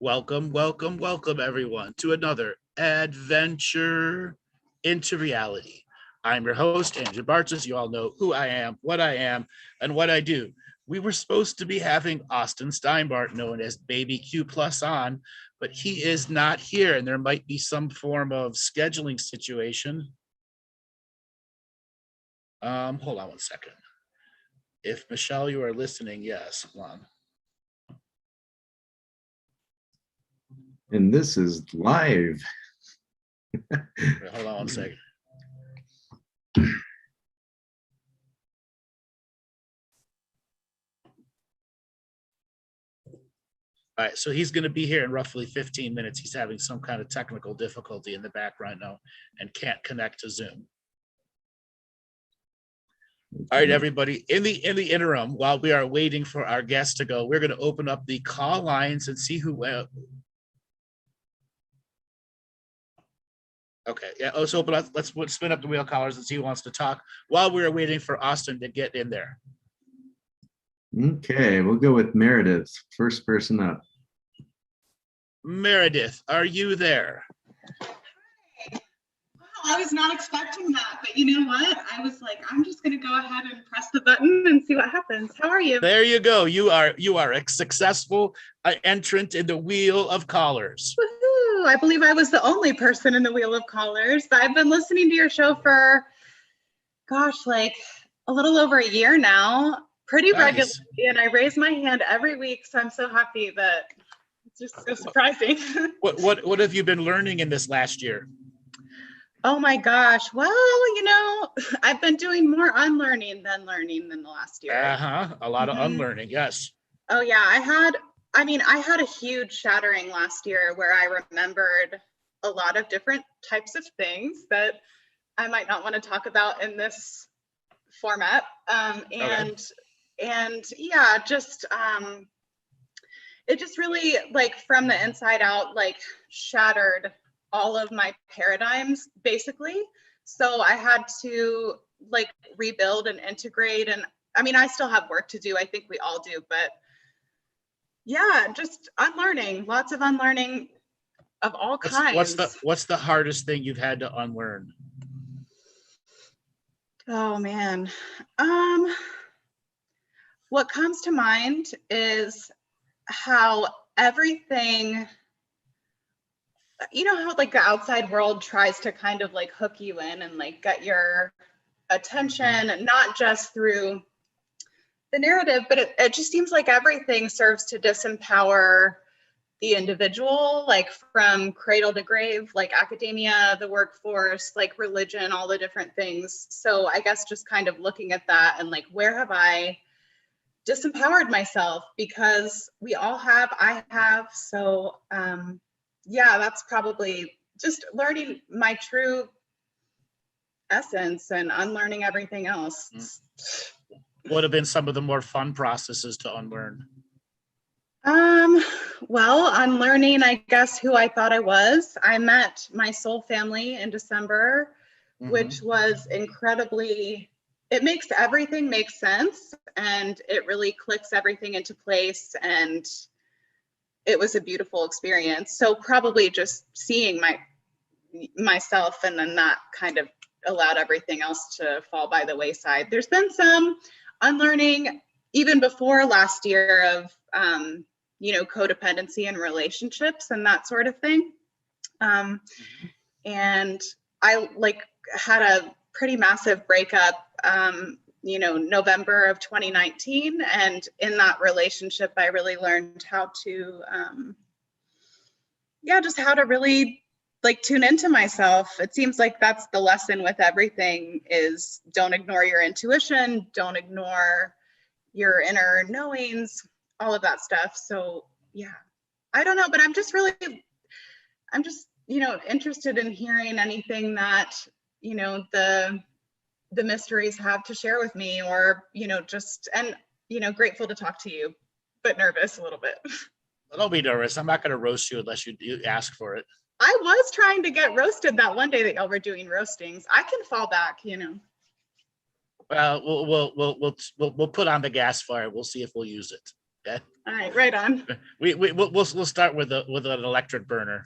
Welcome, welcome, welcome, everyone, to another adventure into reality. I'm your host, Andrew Bartzis. You all know who I am, and what I do. We were supposed to be having Austin Steinbart, known as Baby Q Plus, on, but he is not here, and there might be some form of scheduling situation. Hold on one second. If Michelle, you are listening, yes, hold on. And this is live. Hold on one second. All right, so he's going to be here in roughly 15 minutes. He's having some kind of technical difficulty in the background now and can't connect to Zoom. All right, everybody. In the interim, while we are waiting for our guest to go, we're going to open up the call lines and see who. Okay, yeah. Let's open up. Let's spin up the wheel collars and see who wants to talk while we're waiting for Austin to get in there. Okay, we'll go with Meredith, first person up. Meredith, are you there? Wow, I was not expecting that, but you know what? I was like, I'm just going to go ahead and press the button and see what happens. How are you? There you go. You are a successful entrant in the wheel of callers. Woohoo! I believe I was the only person in the wheel of callers. I've been listening to your show for, gosh, like a little over a year now, pretty regularly, and I raise my hand every week, so I'm so happy that it's just so surprising. What have you been learning in this last year? Oh my gosh. Well, you know, I've been doing more unlearning than learning than the last year. A lot of unlearning, yes. Oh yeah, I had a huge shattering last year where I remembered a lot of different types of things that I might not want to talk about in this format. And yeah, just it just really, like, from the inside out, like, shattered all of my paradigms basically. So I had to like rebuild and integrate, and I mean, I still have work to do. I think we all do, but yeah, just unlearning, lots of unlearning of all kinds. What's the hardest thing you've had to unlearn? Oh man. What comes to mind is how everything, you know, how like the outside world tries to kind of like hook you in and like get your attention, and not just through the narrative, but it just seems like everything serves to disempower the individual, like from cradle to grave, like academia, the workforce, like religion, all the different things. So I guess just kind of looking at that and like, where have I disempowered myself? Because we all have, I have. So yeah, that's probably just learning my true essence and unlearning everything else. What have been some of the more fun processes to unlearn? Well, unlearning, I guess, who I thought I was. I met my soul family in December, which was incredibly, it makes everything make sense, and it really clicks everything into place, and it was a beautiful experience. So probably just seeing myself, and then that kind of allowed everything else to fall by the wayside. There's been some unlearning even before last year of you know, codependency and relationships and that sort of thing. And I like had a pretty massive breakup, you know, November of 2019. And in that relationship, I really learned how to, yeah, just how to really like tune into myself. It seems like that's the lesson with everything, is don't ignore your intuition, don't ignore your inner knowings, all of that stuff. So yeah, I don't know, but I'm just, you know, interested in hearing anything that, you know, the mysteries have to share with me, or, you know, just, and, you know, grateful to talk to you, but nervous a little bit. Don't be nervous. I'm not going to roast you unless you ask for it. I was trying to get roasted that one day that y'all were doing roastings. I can fall back, you know. Well, we'll put on the gas fire. We'll see if we'll use it. Okay. All right on. We'll start with an electric burner.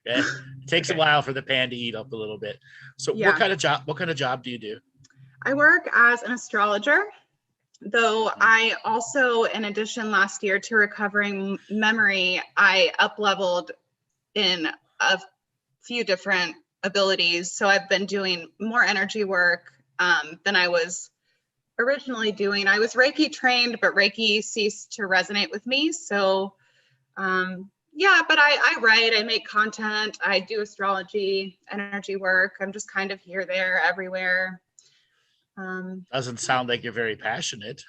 Okay? It takes a while for the pan to heat up a little bit. So Yeah. what kind of job do you do? I work as an astrologer, though I also, in addition, last year to recovering memory, I up-leveled in a few different abilities. So I've been doing more energy work than I was originally doing. I was Reiki trained, but Reiki ceased to resonate with me. So yeah, but I write, I make content, I do astrology, energy work. I'm just kind of here, there, everywhere. Doesn't sound like you're very passionate.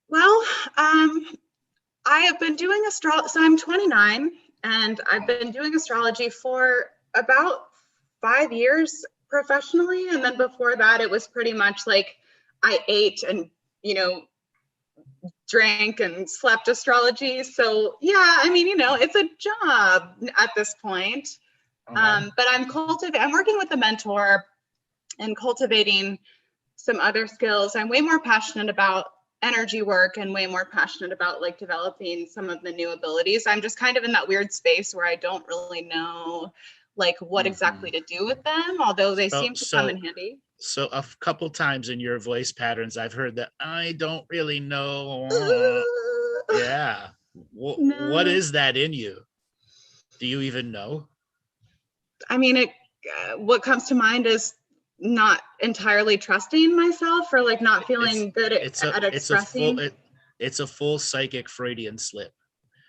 Well, I have been doing astrology, so I'm 29, and I've been doing astrology for about 5 years professionally. And then before that, it was pretty much like I ate and, drank and slept astrology. So yeah, I mean, it's a job at this point. Okay. But I'm working with a mentor and cultivating some other skills. I'm way more passionate about energy work and way more passionate about like developing some of the new abilities. I'm just kind of in that weird space where I don't really know like what exactly to do with them, although they seem to come in handy. So a couple times in your voice patterns, I've heard that I don't really know. Yeah. No. What is that in you? Do you even know? I mean, what comes to mind is not entirely trusting myself or like not feeling good at expressing. It's a full psychic Freudian slip.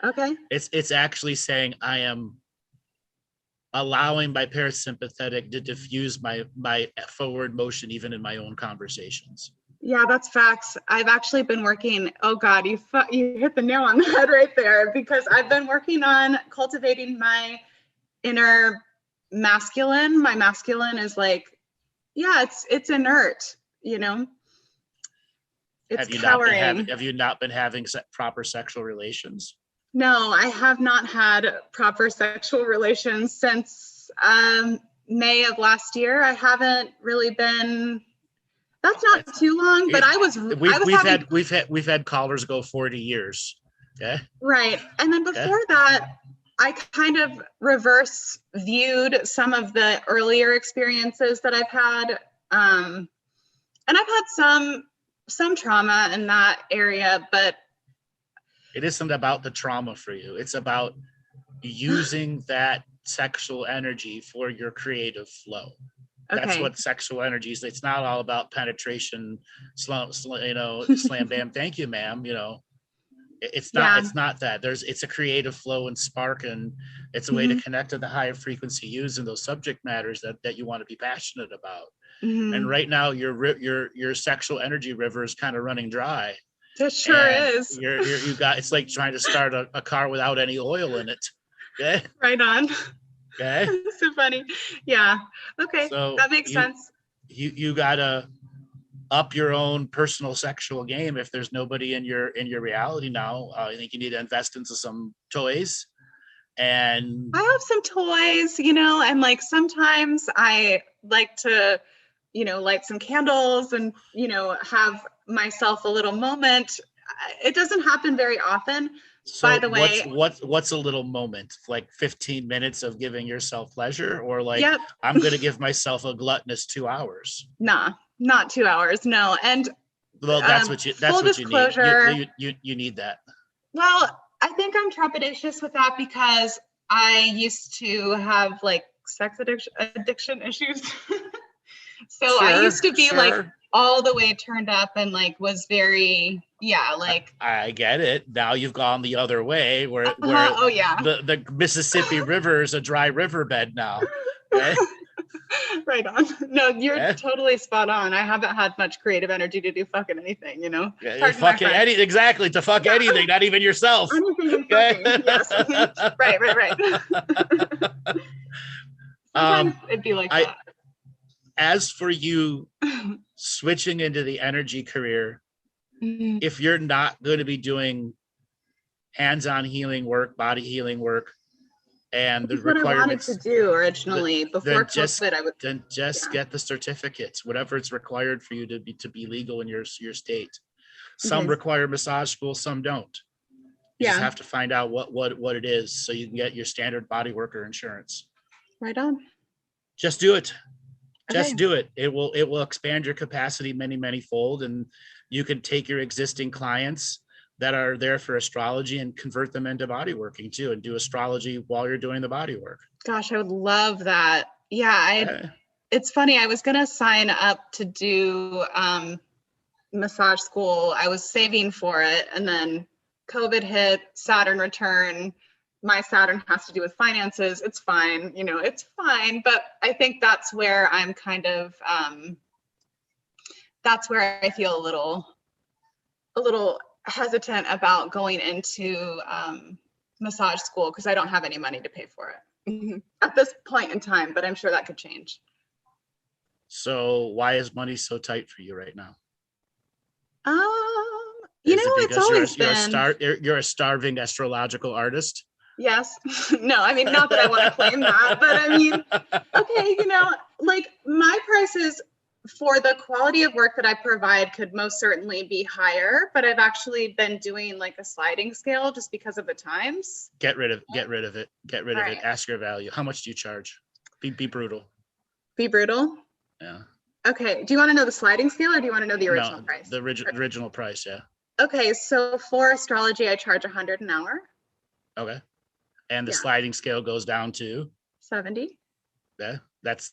Okay. It's actually saying I am allowing my parasympathetic to diffuse my forward motion even in my own conversations. Yeah, that's facts. I've actually been working, oh God, you hit the nail on the head right there, because I've been working on cultivating my inner masculine. My masculine is like, yeah, it's inert, It's cowering. Have you not been having proper sexual relations? No, I have not had proper sexual relations since May of last year. I haven't really been. That's not too long, but we've had callers go 40 years. Okay. Right, and then before that, I kind of reverse viewed some of the earlier experiences that I've had, and I've had some trauma in that area, but it isn't about the trauma for you. It's about using that sexual energy for your creative flow. Okay. That's what sexual energy is. It's not all about penetration, slam bam, thank you, ma'am. It's not that. It's a creative flow and spark, and it's a way to connect to the higher frequency using those subject matters that you want to be passionate about. And right now, your sexual energy river is kind of running dry. It sure is. It's like trying to start a car without any oil in it. Okay. Right on. Okay. So funny. Yeah. Okay. So that makes sense. You gotta up your own personal sexual game. If there's nobody in your reality now, I think you need to invest into some toys. And I have some toys, and like sometimes I like to, light some candles and, have myself a little moment. It doesn't happen very often. So by the way, what's a little moment? Like 15 minutes of giving yourself pleasure, or like, I'm going to give myself a gluttonous 2 hours? Nah, not 2 hours. No. And well, that's what you need. You need that. Well, I think I'm trepidatious with that because I used to have like sex addiction issues. So I used to be like all the way turned up and like was very, like. I get it. Now you've gone the other way where the Mississippi River is a dry riverbed now. Okay? Right on. No, you're totally spot on. I haven't had much creative energy to do fucking anything, Fucking anything, exactly, to fuck anything, not even yourself. Anything fucking, yes. Right. Sometimes it'd be like that. As for you switching into the energy career, if you're not going to be doing hands-on healing work, body healing work, and the requirements I wanted to do originally before COVID, get the certificates, whatever it's required for you to be legal in your state. Some require massage schools, some don't. You just Yeah. have to find out what it is so you can get your standard body worker insurance. Right on. Just do it. Just Okay. do it. It will expand your capacity many fold, and you can take your existing clients that are there for astrology and convert them into body working too, and do astrology while you're doing the body work. Gosh, I would love that. Yeah, it's funny. I was gonna sign up to do massage school. I was saving for it, and then COVID hit, Saturn return. My Saturn has to do with finances. It's fine, it's fine. But I think that's where I'm kind of, that's where I feel a little hesitant about going into massage school, because I don't have any money to pay for it at this point in time, but I'm sure that could change. So why is money so tight for you right now? It's always been. You're a starving astrological artist. Yes. No, I mean, not that I want to claim that, but I mean, okay, like my prices for the quality of work that I provide could most certainly be higher, but I've actually been doing like a sliding scale just because of the times. Get rid of it. Get rid of Right. it. Ask your value. How much do you charge? Be brutal. Be brutal? Yeah. Okay. Do you want to know the sliding scale, or do you want to know the original price? The original price, yeah. Okay, so for astrology, I charge $100 an hour. Okay. And the sliding scale goes down to 70. Yeah, that's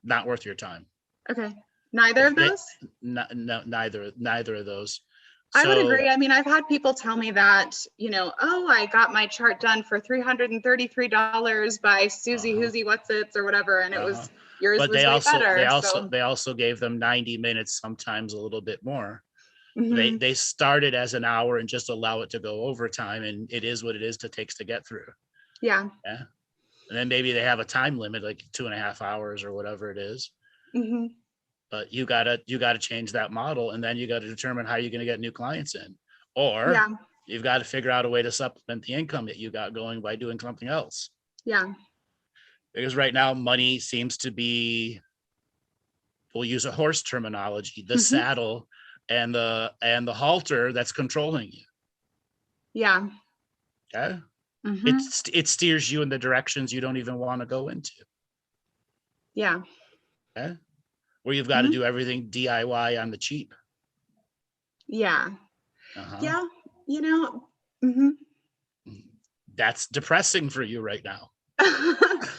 not worth your time. Okay. Neither of those? No, neither of those. I would agree. I mean, I've had people tell me that, I got my chart done for $333 by Susie Hoosie Whatsits or whatever, and it was yours was way better. They also gave them 90 minutes, sometimes a little bit more. Mm-hmm. They started as an hour and just allow it to go overtime, and it is what it is takes to get through. Yeah. And then maybe they have a time limit, like 2.5 hours or whatever it is. Mm-hmm. But you gotta change that model, and then you got to determine how you're going to get new clients in, or you've got to figure out a way to supplement the income that you got going by doing something else. Yeah. Because right now money seems to be, we'll use a horse terminology, the saddle and the halter that's controlling you. Yeah. Okay. Mm-hmm. It steers you in the directions you don't even want to go into. Yeah. Okay. Where you've got to do everything DIY on the cheap. Yeah. Yeah. That's depressing for you right now. Well,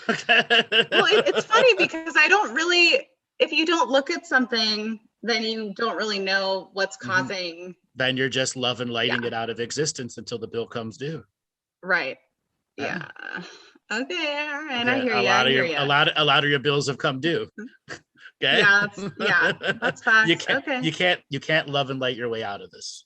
it's funny because I don't really, if you don't look at something, then you don't really know what's causing. Then you're just love and lighting it out of existence until the bill comes due. Right. Yeah. Okay. All right. Okay. I hear you. A lot of your bills have come due. Okay. Yeah. That's facts. You can't love and light your way out of this.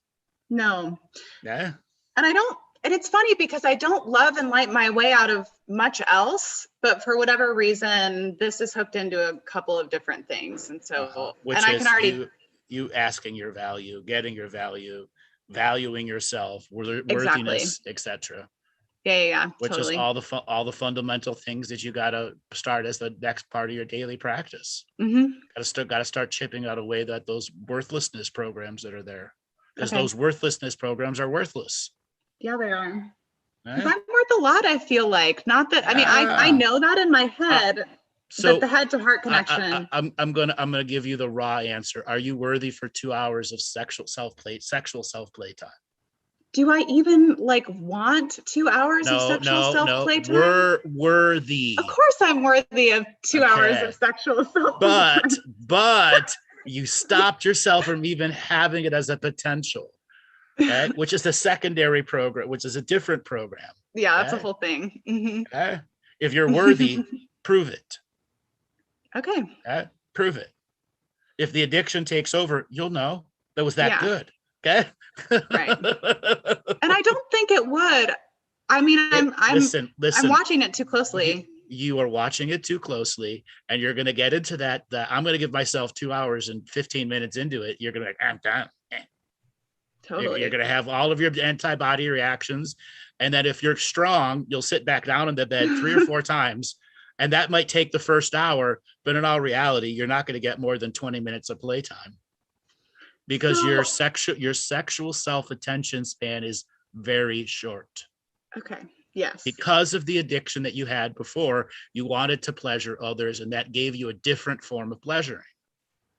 No. Yeah. And it's funny because I don't love and light my way out of much else, but for whatever reason, this is hooked into a couple of different things. And so, I can already, you asking your value, getting your value, valuing yourself, worthiness, etc. Yeah. Which totally. is all the fundamental things that you got to start as the next part of your daily practice. Got to start chipping out away that those worthlessness programs that are there, because those worthlessness programs are worthless. Yeah, they are. Because I'm worth a lot, I feel like. Not that, I mean, I know that in my head, but the head to heart connection. I'm gonna give you the raw answer. Are you worthy for 2 hours of sexual self-play time? Do I even want 2 hours of sexual self-play time? Worthy. Of course I'm worthy of 2 hours of sexual self-play time. But you stopped yourself from even having it as a potential. Okay, which is the secondary program, which is a different program. Yeah, that's a whole thing. Okay? If you're worthy, prove it. Okay. Prove it. If the addiction takes over, you'll know that was that good. Okay. Right. And I don't think it would. I mean, I'm watching it too closely. You are watching it too closely, and you're going to get into that. I'm going to give myself 2 hours and 15 minutes into it. You're going to be like, I'm done. Totally. You're going to have all of your antibody reactions. And then if you're strong, you'll sit back down in the bed 3 or 4 times. And that might take the first hour, but in all reality, you're not going to get more than 20 minutes of playtime, because your sexual self-attention span is very short. Okay. Yes. Because of the addiction that you had before, you wanted to pleasure others, and that gave you a different form of pleasuring.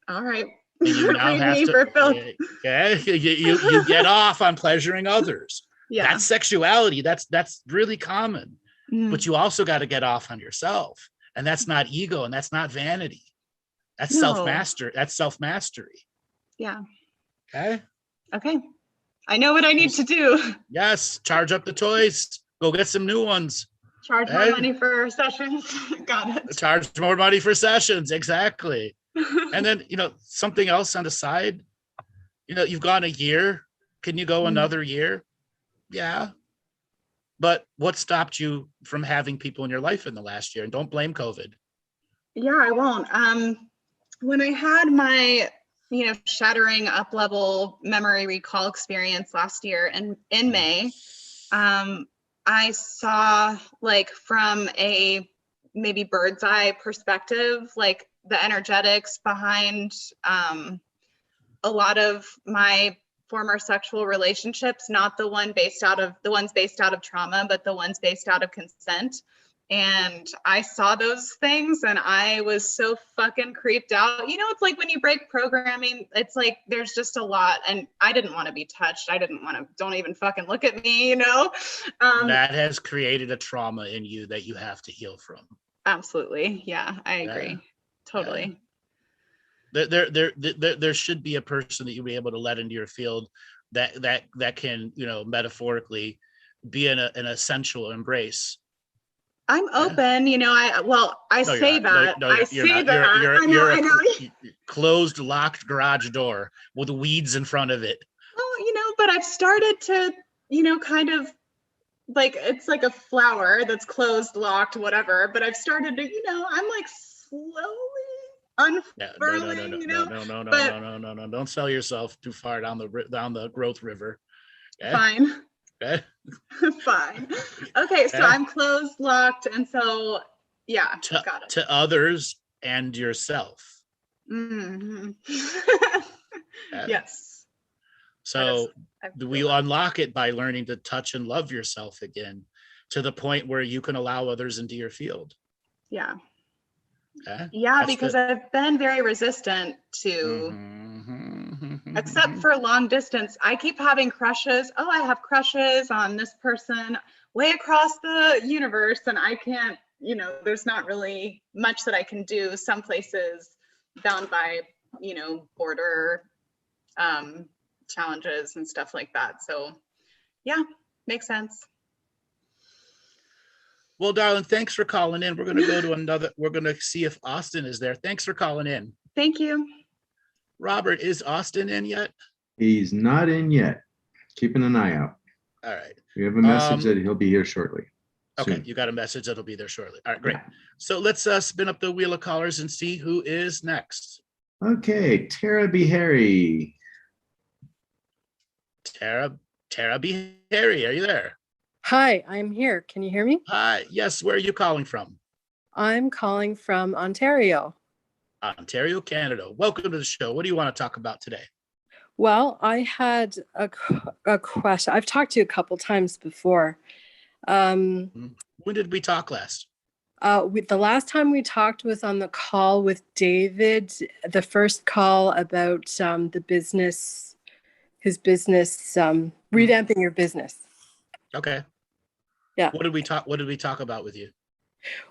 All right. And you now Read have me to, for filth. okay, you get off on pleasuring others. Yeah. That's sexuality. That's really common. Mm. But you also got to get off on yourself, and that's not ego, and that's not vanity. That's No. self-mastery. That's self-mastery. Yeah. Okay. Okay. I know what I need to do. Yes. Charge up the toys. Go get some new ones. Charge more money for sessions. Got it. Charge more money for sessions. Exactly. And then, something else on the side, you've gone a year. Can you go another year? Yeah. But what stopped you from having people in your life in the last year? And don't blame COVID. Yeah, I won't. When I had my, shattering up level memory recall experience last year and in May, I saw, like, from a maybe bird's eye perspective, like the energetics behind a lot of my former sexual relationships, not the ones based out of trauma, but the ones based out of consent. And I saw those things and I was so fucking creeped out. It's like when you break programming, it's like there's just a lot, and I didn't want to be touched. I didn't want to, don't even fucking look at me, That has created a trauma in you that you have to heal from. Absolutely. Yeah, I agree. Yeah. Totally. There should be a person that you'll be able to let into your field that can, metaphorically be an essential embrace. I'm open, I say that. I know. Closed, locked garage door with weeds in front of it. Well, but I've started to, kind of like, it's like a flower that's closed, locked, whatever. But I've started to, I'm like slowly unfurling, No. Don't sell yourself too far down the growth river. Okay? Fine. Okay. Fine. Okay, so I'm closed, locked, and so yeah, got it. To others and yourself. Mm-hmm. Okay. Yes. So we unlock it by learning to touch and love yourself again, to the point where you can allow others into your field. Yeah. Okay? Yeah, That's because good. I've been very resistant to, except for long distance. I keep having crushes. Oh, I have crushes on this person way across the universe, and I can't, there's not really much that I can do. Some places bound by, border challenges and stuff like that. So yeah, makes sense. Well, darling, thanks for calling in. We're going to go to we're going to see if Austin is there. Thanks for calling in. Thank you. Robert, is Austin in yet? He's not in yet. Keeping an eye out. All right. We have a message that he'll be here shortly. Okay, soon. you got a message that'll be there shortly. All right, great. Yeah. So let's spin up the wheel of callers and see who is next. Okay, Tara B. Harry. Tara B. Harry, are you there? Hi, I'm here. Can you hear me? Hi, yes, where are you calling from? I'm calling from Ontario. Ontario, Canada. Welcome to the show. What do you want to talk about today? Well, I had a question. I've talked to you a couple times before. When did we talk last? The last time we talked was on the call with David, the first call about the business, his business, revamping your business. Okay. Yeah. What did we talk about with you?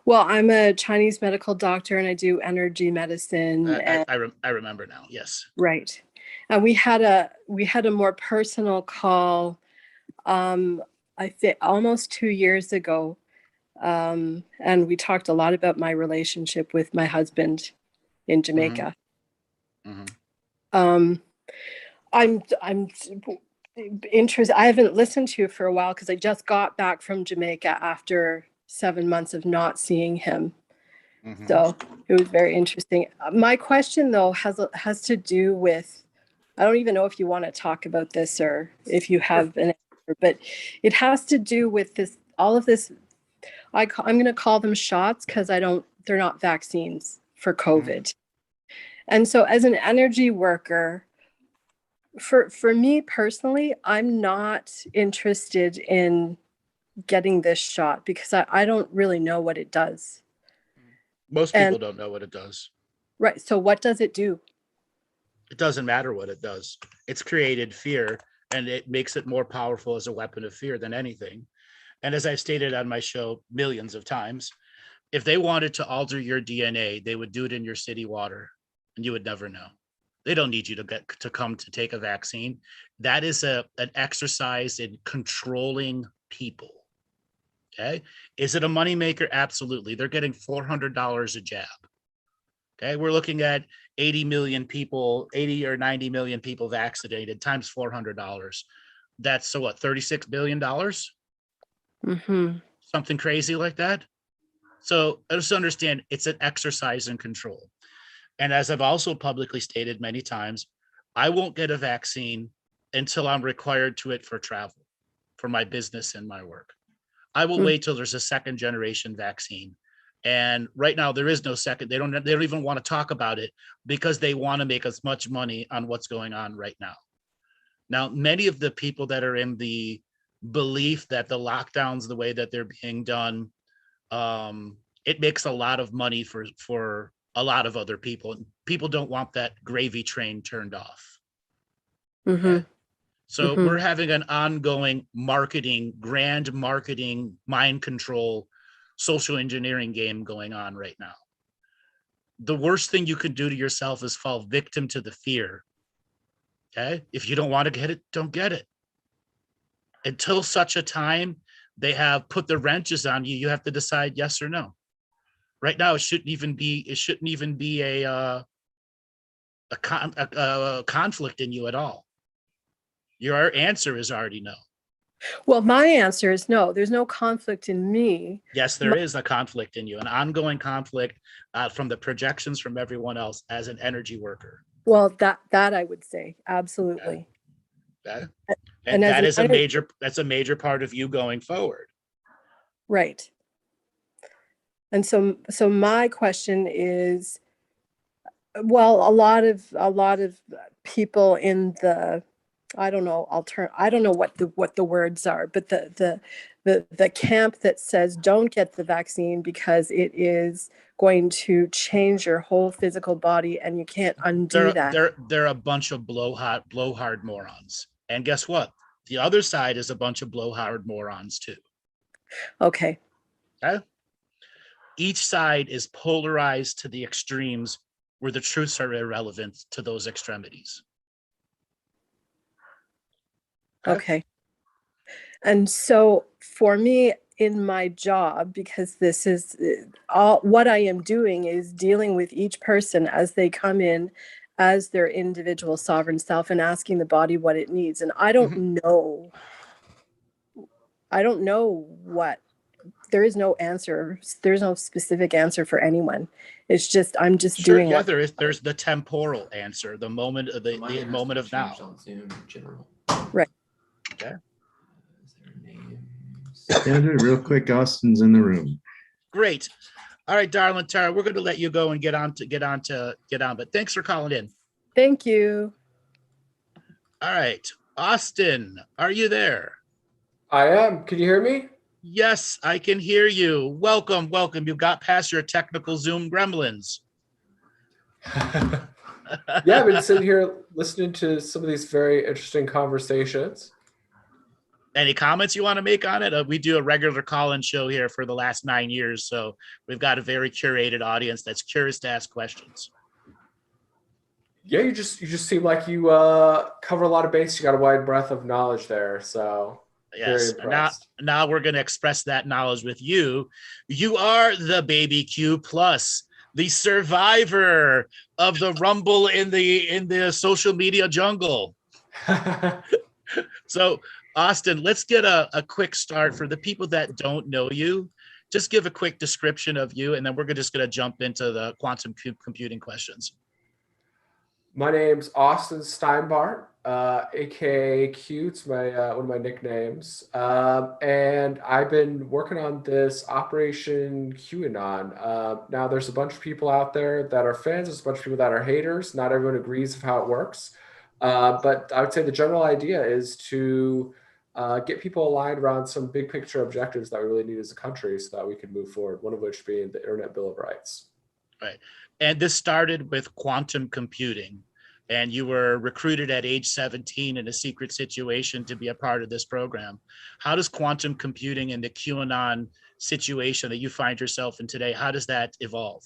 Well, I'm a Chinese medical doctor and I do energy medicine. I remember now. Yes. Right. And we had a more personal call, I think almost 2 years ago. And we talked a lot about my relationship with my husband in Jamaica. Mm-hmm. I'm interested. I haven't listened to you for a while because I just got back from Jamaica after 7 months of not seeing him. Mm-hmm. So it was very interesting. My question though has to do with, I don't even know if you want to talk about this or if you have an answer, but it has to do with this, all of this. I'm going to call them shots because they're not vaccines for COVID. Mm-hmm. And so as an energy worker, For me personally, I'm not interested in getting this shot because I don't really know what it does. Most And people don't know what it does. right, so what does it do? It doesn't matter what it does. It's created fear, and it makes it more powerful as a weapon of fear than anything. And as I've stated on my show millions of times, if they wanted to alter your DNA, they would do it in your city water, and you would never know. They don't need you to come to take a vaccine. That is an exercise in controlling people. Okay. Is it a moneymaker? Absolutely. They're getting $400 a jab. Okay. We're looking at 80 million people, 80 or 90 million people vaccinated times $400. That's so what, $36 billion? Mm-hmm. Something crazy like that. So I just understand it's an exercise in control. And as I've also publicly stated many times, I won't get a vaccine until I'm required to it for travel, for my business and my work. I will wait till there's a second generation vaccine. And right now there is no second. They don't even want to talk about it because they want to make as much money on what's going on right now. Now, many of the people that are in the belief that the lockdowns, the way that they're being done, it makes a lot of money for a lot of other people. People don't want that gravy train turned off. Mm-hmm. Okay? So Mm-hmm. we're having an ongoing grand marketing, mind control, social engineering game going on right now. The worst thing you could do to yourself is fall victim to the fear. Okay? If you don't want to get it, don't get it. Until such a time they have put the wrenches on you, you have to decide yes or no. Right now, it shouldn't even be a conflict in you at all. Your answer is already no. Well, my answer is no. There's no conflict in me. Yes, there is a conflict in you, an ongoing conflict from the projections from everyone else as an energy worker. Well, that I would say absolutely. Okay. And And as that's a major part of you going forward. Right. And so my question is, well, a lot of people in the, I don't know, I don't know what the words are, but the camp that says don't get the vaccine because it is going to change your whole physical body and you can't undo that. They're a bunch of blowhard morons. And guess what? The other side is a bunch of blowhard morons too. Okay. Okay. Each side is polarized to the extremes where the truths are irrelevant to those extremities. Okay. And so for me in my job, because this is all what I am doing is dealing with each person as they come in as their individual sovereign self and asking the body what it needs. And I don't know what, there is no answer. There's no specific answer for anyone. It's just, I'm just doing what. There's the temporal answer, the moment of the moment of now. Right. Okay. Sandra, real quick, Austin's in the room. Great. All right, darling Tara, we're going to let you go and get on. But thanks for calling in. Thank you. All right, Austin, are you there? I am. Can you hear me? Yes, I can hear you. Welcome. You got past your technical Zoom gremlins. Yeah, I've been sitting here listening to some of these very interesting conversations. Any comments you want to make on it? We do a regular call-in show here for the last 9 years, so we've got a very curated audience that's curious to ask questions. Yeah, you just seem like you cover a lot of base. You got a wide breadth of knowledge there, so yes. Now we're going to express that knowledge with you. You are the baby Q plus, the survivor of the rumble in the social media jungle. So, Austin, let's get a quick start for the people that don't know you. Just give a quick description of you, and then we're just going to jump into the quantum computing questions. My name's Austin Steinbart, aka Q. It's my one of my nicknames, and I've been working on this Operation Q-anon. Now, there's a bunch of people out there that are fans. There's a bunch of people that are haters. Not everyone agrees of how it works, But I would say the general idea is to get people aligned around some big picture objectives that we really need as a country so that we can move forward, one of which being the Internet Bill of Rights. Right. And this started with quantum computing. And you were recruited at age 17 in a secret situation to be a part of this program. How does quantum computing and the QAnon situation that you find yourself in today, how does that evolve?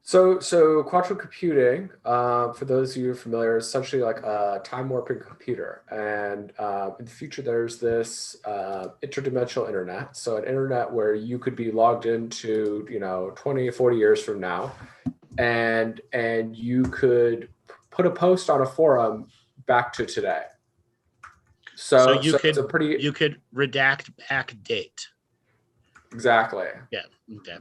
So quantum computing, for those of you who are familiar, is essentially like a time warping computer. And in the future, there's this interdimensional internet. So an internet where you could be logged into, 20, 40 years from now, and you could put a post on a forum back to today. So you could it's a pretty, you could redact back date. exactly. Yeah. Okay.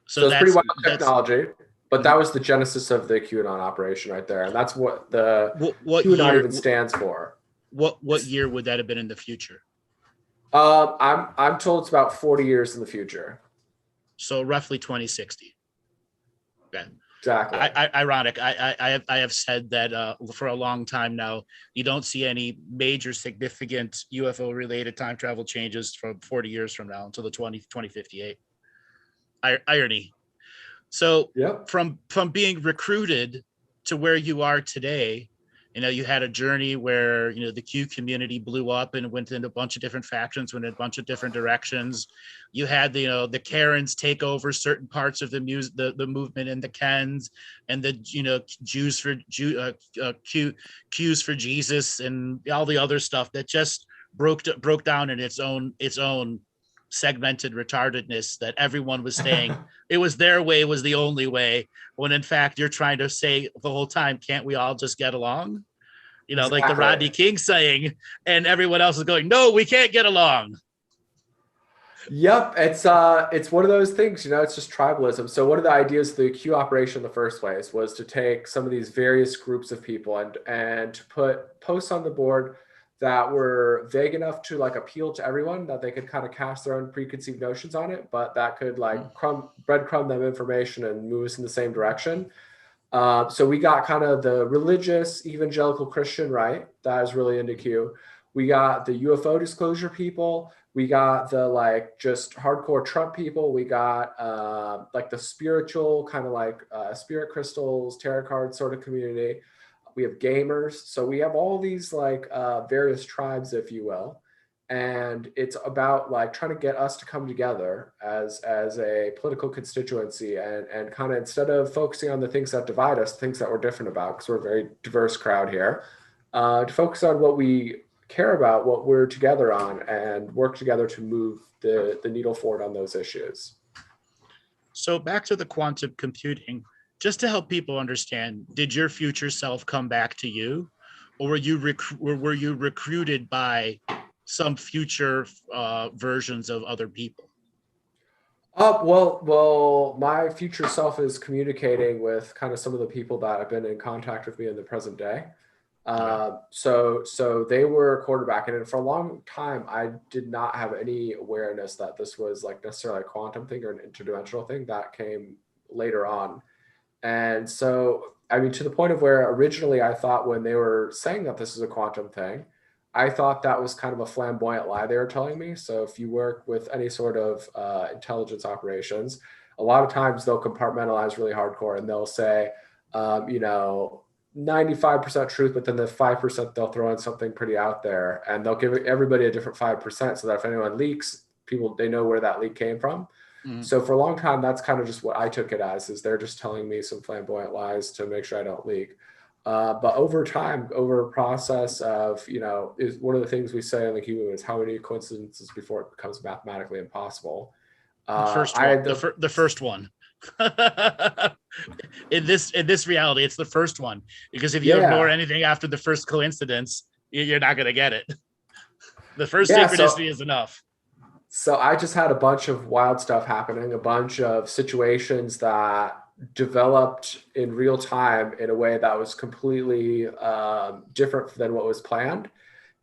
So it's pretty wild technology, but that was the genesis of the QAnon operation right there, and that's what the QAnon even stands for. What year would that have been in the future? I'm told it's about 40 years in the future. So roughly 2060. Okay. Exactly. Ironic. I have said that for a long time now, you don't see any major significant UFO related time travel changes from 40 years from now until the 2058. Irony. So yep. From being recruited to where you are today, you had a journey where the Q community blew up and went into a bunch of different factions, went in a bunch of different directions. You had the Karens take over certain parts of the movement, and the Kens and the Jews for Q's for Jesus and all the other stuff that just broke down in its own segmented retardedness, that everyone was saying it was their way was the only way, when in fact you're trying to say the whole time, can't we all just get along? Exactly. Like the Rodney King saying, and everyone else is going, no, we can't get along. Yep, it's one of those things, it's just tribalism. So one of the ideas of the Q operation in the first place was to take some of these various groups of people and to put posts on the board that were vague enough to like appeal to everyone, that they could kind of cast their own preconceived notions on it, but that could like breadcrumb them information and move us in the same direction. So we got kind of the religious evangelical Christian right that is really into Q. We got the UFO disclosure people. We got the like just hardcore Trump people. We got like the spiritual kind of like spirit crystals, tarot card sort of community. We have gamers. So we have all these like various tribes, if you will. And it's about like trying to get us to come together as a political constituency and kind of, instead of focusing on the things that divide us, things that we're different about, because we're a very diverse crowd here, to focus on what we care about, what we're together on, and work together to move the needle forward on those issues. So back to the quantum computing, just to help people understand, did your future self come back to you, or were you recruited by some future versions of other people? Well, my future self is communicating with kind of some of the people that have been in contact with me in the present day. So they were quarterbacking, and for a long time, I did not have any awareness that this was like necessarily a quantum thing or an interdimensional thing. That came later on. And so, I mean, to the point of where originally I thought when they were saying that this is a quantum thing, I thought that was kind of a flamboyant lie they were telling me. So if you work with any sort of intelligence operations, a lot of times they'll compartmentalize really hardcore, and they'll say, 95% truth, but then the 5% they'll throw in something pretty out there, and they'll give everybody a different 5% so that if anyone leaks, they know where that leak came from. Mm-hmm. So for a long time, that's kind of just what I took it as, is they're just telling me some flamboyant lies to make sure I don't leak. But over time, over a process of, is one of the things we say in the Q is how many coincidences before it becomes mathematically impossible. The first one. in this reality, it's the first one, because if you ignore anything after the first coincidence, you're not going to get it. The first synchronicity is enough. So I just had a bunch of wild stuff happening, a bunch of situations that developed in real time in a way that was completely different than what was planned.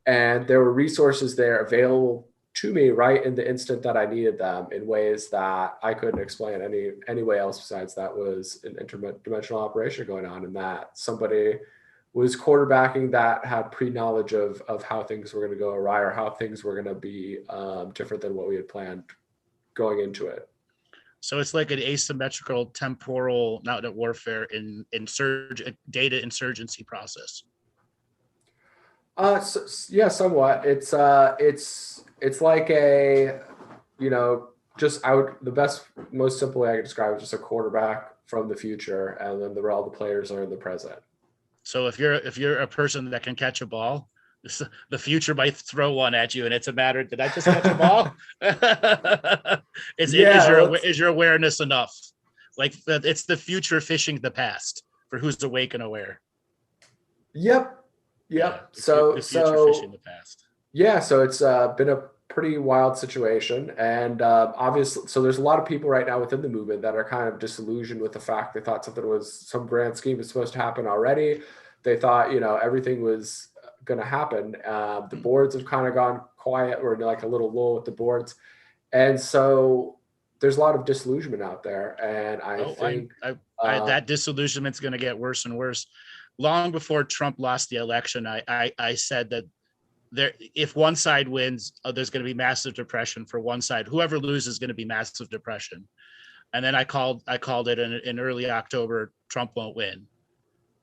And there were resources there available to me right in the instant that I needed them in ways that I couldn't explain any way else besides that was an interdimensional operation going on, and that somebody was quarterbacking that had pre-knowledge of how things were going to go awry or how things were going to be different than what we had planned going into it. So it's like an asymmetrical temporal not warfare in data insurgency process. Yeah, somewhat. It's like a, the most simple way I could describe it is just a quarterback from the future, and then all the players are in the present. So if you're a person that can catch a ball, the future might throw one at you, and it's a matter, did I just catch a ball? Is your awareness enough? Like it's the future fishing the past for who's awake and aware. Yep. Yeah, the future fishing the past. Yeah, so it's been a pretty wild situation, and obviously, so there's a lot of people right now within the movement that are kind of disillusioned with the fact they thought something was some grand scheme was supposed to happen already. They thought everything was going to happen. The boards have kind of gone quiet, or like a little lull with the boards, and so there's a lot of disillusionment out there. And I think that disillusionment's going to get worse and worse. Long before Trump lost the election, I said that if one side wins, there's going to be massive depression for one side. Whoever loses is going to be massive depression. And then I called it in early October, Trump won't win.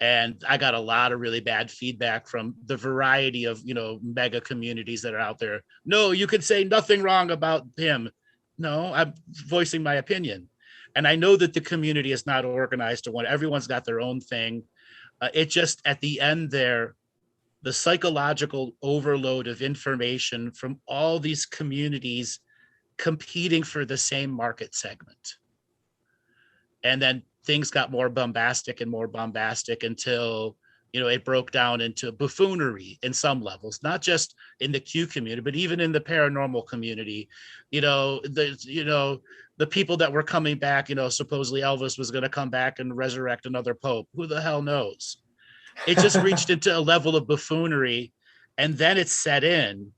And I got a lot of really bad feedback from the variety of, mega communities that are out there. No, you could say nothing wrong about him. No, I'm voicing my opinion. And I know that the community is not organized to one. Everyone's got their own thing. It just, at the end there, the psychological overload of information from all these communities competing for the same market segment. And then things got more bombastic until, it broke down into buffoonery in some levels, not just in the Q community, but even in the paranormal community. The people that were coming back, supposedly Elvis was going to come back and resurrect another pope. Who the hell knows? It just reached into a level of buffoonery, and then it set in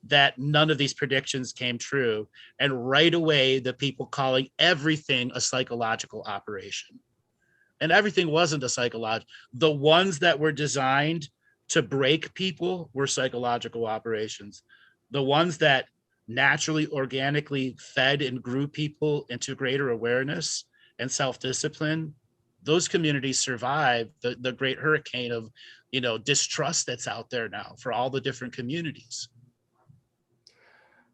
that none of these predictions came true. And right away, the people calling everything a psychological operation. And everything wasn't a psychological. The ones that were designed to break people were psychological operations. The ones that naturally, organically fed and grew people into greater awareness and self-discipline, those communities survived the great hurricane of, distrust that's out there now for all the different communities.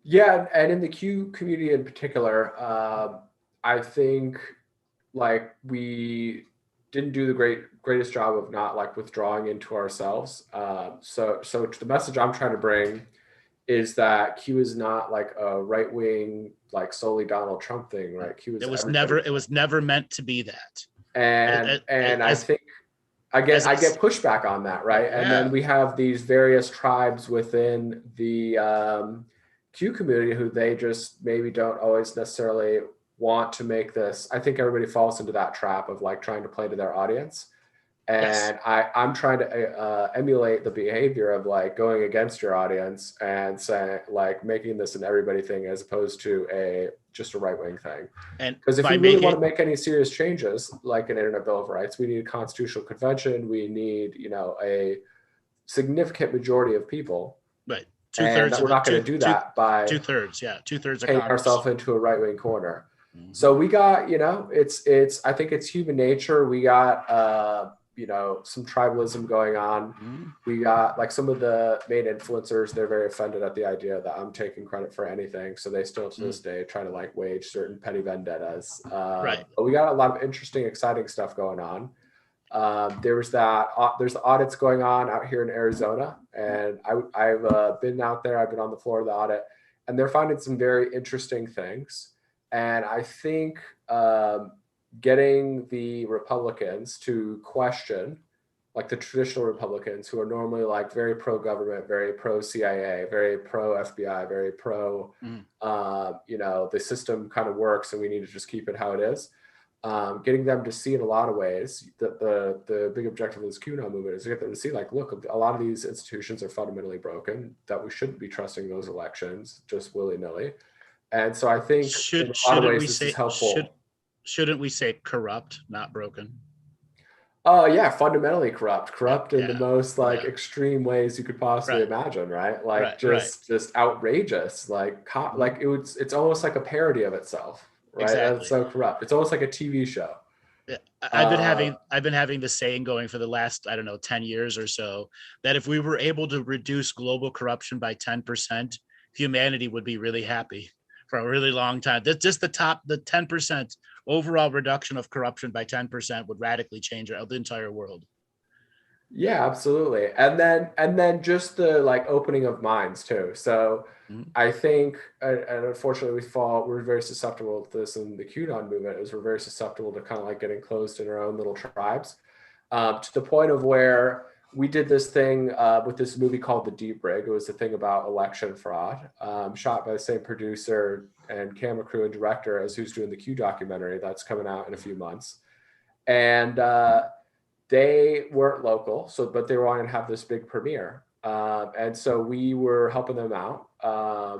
Yeah, and in the Q community in particular, I think we didn't do the greatest job of not withdrawing into ourselves. So the message I'm trying to bring is that Q is not like a right wing, solely Donald Trump thing, right? Q is it was never meant to be that. And I think I get pushback on that, right? Yeah. And then we have these various tribes within the Q community who they just maybe don't always necessarily want to make this. I think everybody falls into that trap of trying to play to their audience. And yes. I'm trying to emulate the behavior of going against your audience and saying making this an everybody thing as opposed to just a right-wing thing. And because if we really want to make any serious changes, like an Internet Bill of Rights, we need a constitutional convention. We need, a significant majority of people. Right. Two-thirds. We're not going to do that by two-thirds. Yeah. Two-thirds of paint ourselves into a right-wing corner. Mm-hmm. So we got, it's, I think it's human nature. We got, some tribalism going on. Mm-hmm. We got some of the main influencers, they're very offended at the idea that I'm taking credit for anything. So they still to this day try to wage certain petty vendettas. Right. But we got a lot of interesting, exciting stuff going on. There's the audits going on out here in Arizona. And I've been out there, I've been on the floor of the audit, and they're finding some very interesting things. And I think getting the Republicans to question, the traditional Republicans who are normally very pro-government, very pro-CIA, very pro-FBI, very pro, the system kind of works and we need to just keep it how it is. getting them to see in a lot of ways that the big objective of this Q-anon movement is to get them to see, like, look, a lot of these institutions are fundamentally broken, that we shouldn't be trusting those elections just willy-nilly. And so I think in a lot of ways this is helpful. Shouldn't we say corrupt, not broken? Oh yeah, fundamentally corrupt in the most like yeah. extreme ways you could possibly imagine, right? Like just outrageous, like like it's almost like a parody of itself, right? Exactly. That's so corrupt. It's almost like a TV show. Yeah. I've been having the saying going for the last, I don't know, 10 years or so, that if we were able to reduce global corruption by 10%, humanity would be really happy for a really long time. That's just the 10% overall reduction of corruption by 10% would radically change the entire world. Yeah, absolutely. And then just the like opening of minds too. So I think, and unfortunately we're very susceptible to this in the Q-anon movement, is we're very susceptible to kind of like getting closed in our own little tribes, to the point of where we did this thing with this movie called The Deep Rig. It was a thing about election fraud, shot by the same producer and camera crew and director as who's doing the Q documentary that's coming out in a few months. And they weren't local, but they wanted to have this big premiere. And so we were helping them out.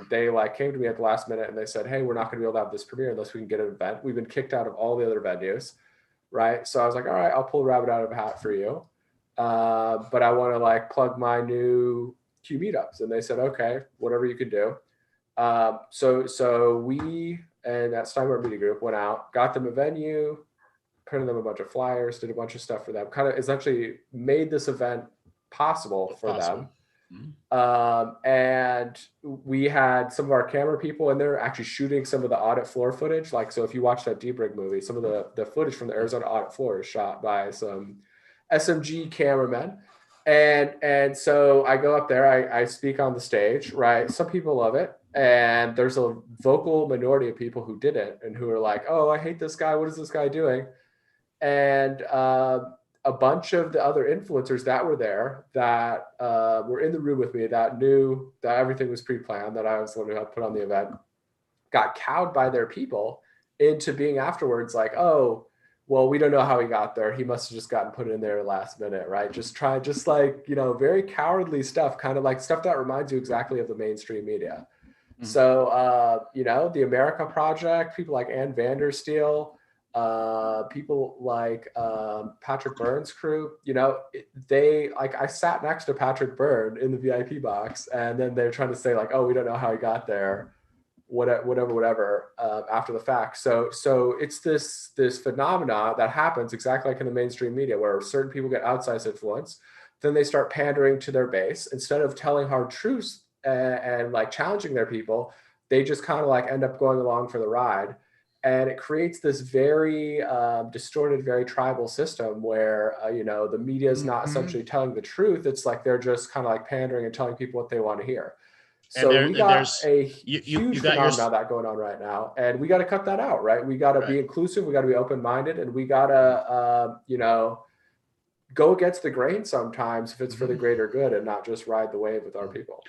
They like came to me at the last minute and they said, hey, we're not going to be able to have this premiere unless we can get an event. We've been kicked out of all the other venues, right? So I was like, all right, I'll pull a rabbit out of a hat for you. But I want to like plug my new Q meetups. And they said, okay, whatever you can do. So we and that Steinbart Media Group went out, got them a venue, printed them a bunch of flyers, did a bunch of stuff for them, kind of essentially made this event possible for them. And we had some of our camera people in there actually shooting some of the audit floor footage. Like, so if you watch that Deep Rig movie, some of the footage from the Arizona audit floor is shot by some SMG cameramen. And so I go up there, I speak on the stage, right? Some people love it. And there's a vocal minority of people who didn't and who are like, oh, I hate this guy. What is this guy doing? And a bunch of the other influencers that were there that were in the room with me that knew that everything was pre-planned, that I was the one who helped put on the event, got cowed by their people into being afterwards like, oh, well, we don't know how he got there. He must have just gotten put in there last minute, right? Just like, very cowardly stuff, kind of like stuff that reminds you exactly of the mainstream media. So, the America Project, people like Ann Vandersteel, people like Patrick Byrne's crew, I sat next to Patrick Byrne in the VIP box, and then they're trying to say like, oh, we don't know how he got there, whatever, after the fact. So it's this phenomena that happens exactly like in the mainstream media, where certain people get outsized influence, then they start pandering to their base instead of telling hard truths and like challenging their people. They just kind of like end up going along for the ride. And it creates this very distorted, very tribal system where, the media is not essentially telling the truth. It's like they're just kind of like pandering and telling people what they want to hear. So we got a huge phenomenon that going on right now. And we got to cut that out, right? We got to be inclusive. We got to be open-minded. And we got to, go against the grain sometimes if it's for the greater good and not just ride the wave with our people.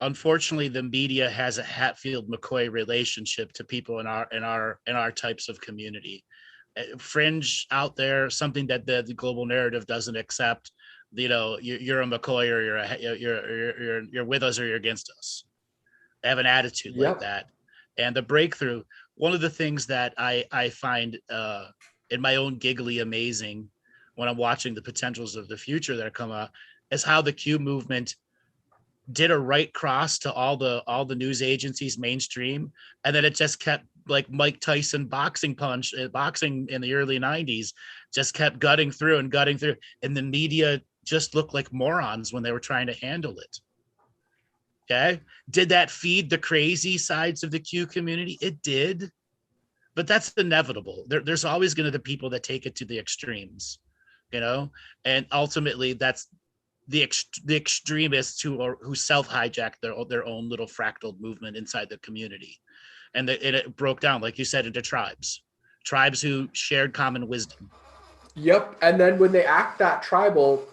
Unfortunately, the media has a Hatfield-McCoy relationship to people in our types of community. Fringe out there, something that the global narrative doesn't accept. You're a McCoy, or you're with us or you're against us. They have an attitude like that. And the breakthrough, one of the things that I find in my own giggly amazing when I'm watching the potentials of the future that come up is how the Q movement did a right cross to all the news agencies mainstream, and then it just kept like Mike Tyson boxing in the early 90s, just kept gutting through, and the media just looked like morons when they were trying to handle it. Okay, did that feed the crazy sides of the Q community? It did, but that's inevitable. There's always going to be people that take it to the extremes, and ultimately that's the extremists who self-hijack their own little fractal movement inside the community. And it broke down, like you said, into tribes who shared common wisdom. Yep. And then when they act that tribal,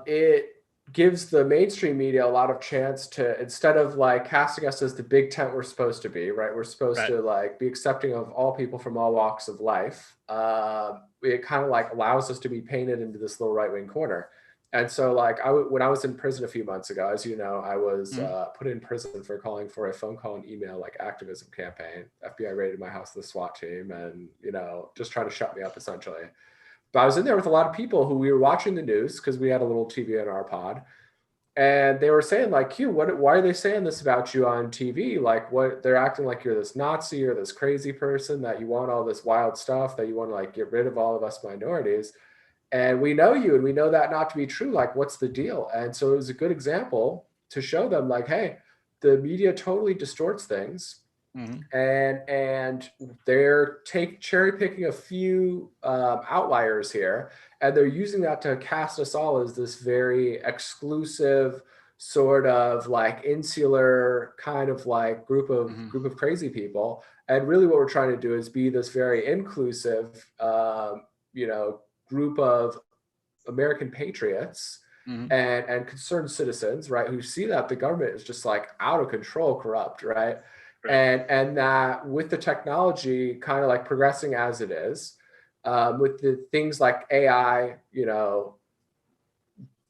it gives the mainstream media a lot of chance to, instead of like casting us as the big tent we're supposed to be, right? We're supposed to like be accepting of all people from all walks of life. It kind of like allows us to be painted into this little right-wing corner. And so like when I was in prison a few months ago, as you know, I was put in prison for calling for a phone call and email like activism campaign. FBI raided my house with the SWAT team and, you know, just trying to shut me up essentially. But I was in there with a lot of people who we were watching the news because we had a little TV in our pod. And they were saying like, Q, why are they saying this about you on TV? Like what, they're acting like you're this Nazi or this crazy person, that you want all this wild stuff, that you want to like get rid of all of us minorities. And we know you, and we know that not to be true. Like, what's the deal? And so it was a good example to show them like, hey, the media totally distorts things. And they're cherry picking a few outliers here, and they're using that to cast us all as this very exclusive sort of like insular kind of like group of crazy people. And really what we're trying to do is be this very inclusive you know, group of American patriots and concerned citizens, right, who see that the government is just like out of control corrupt, right? And that with the technology kind of like progressing as it is, with the things like AI, you know,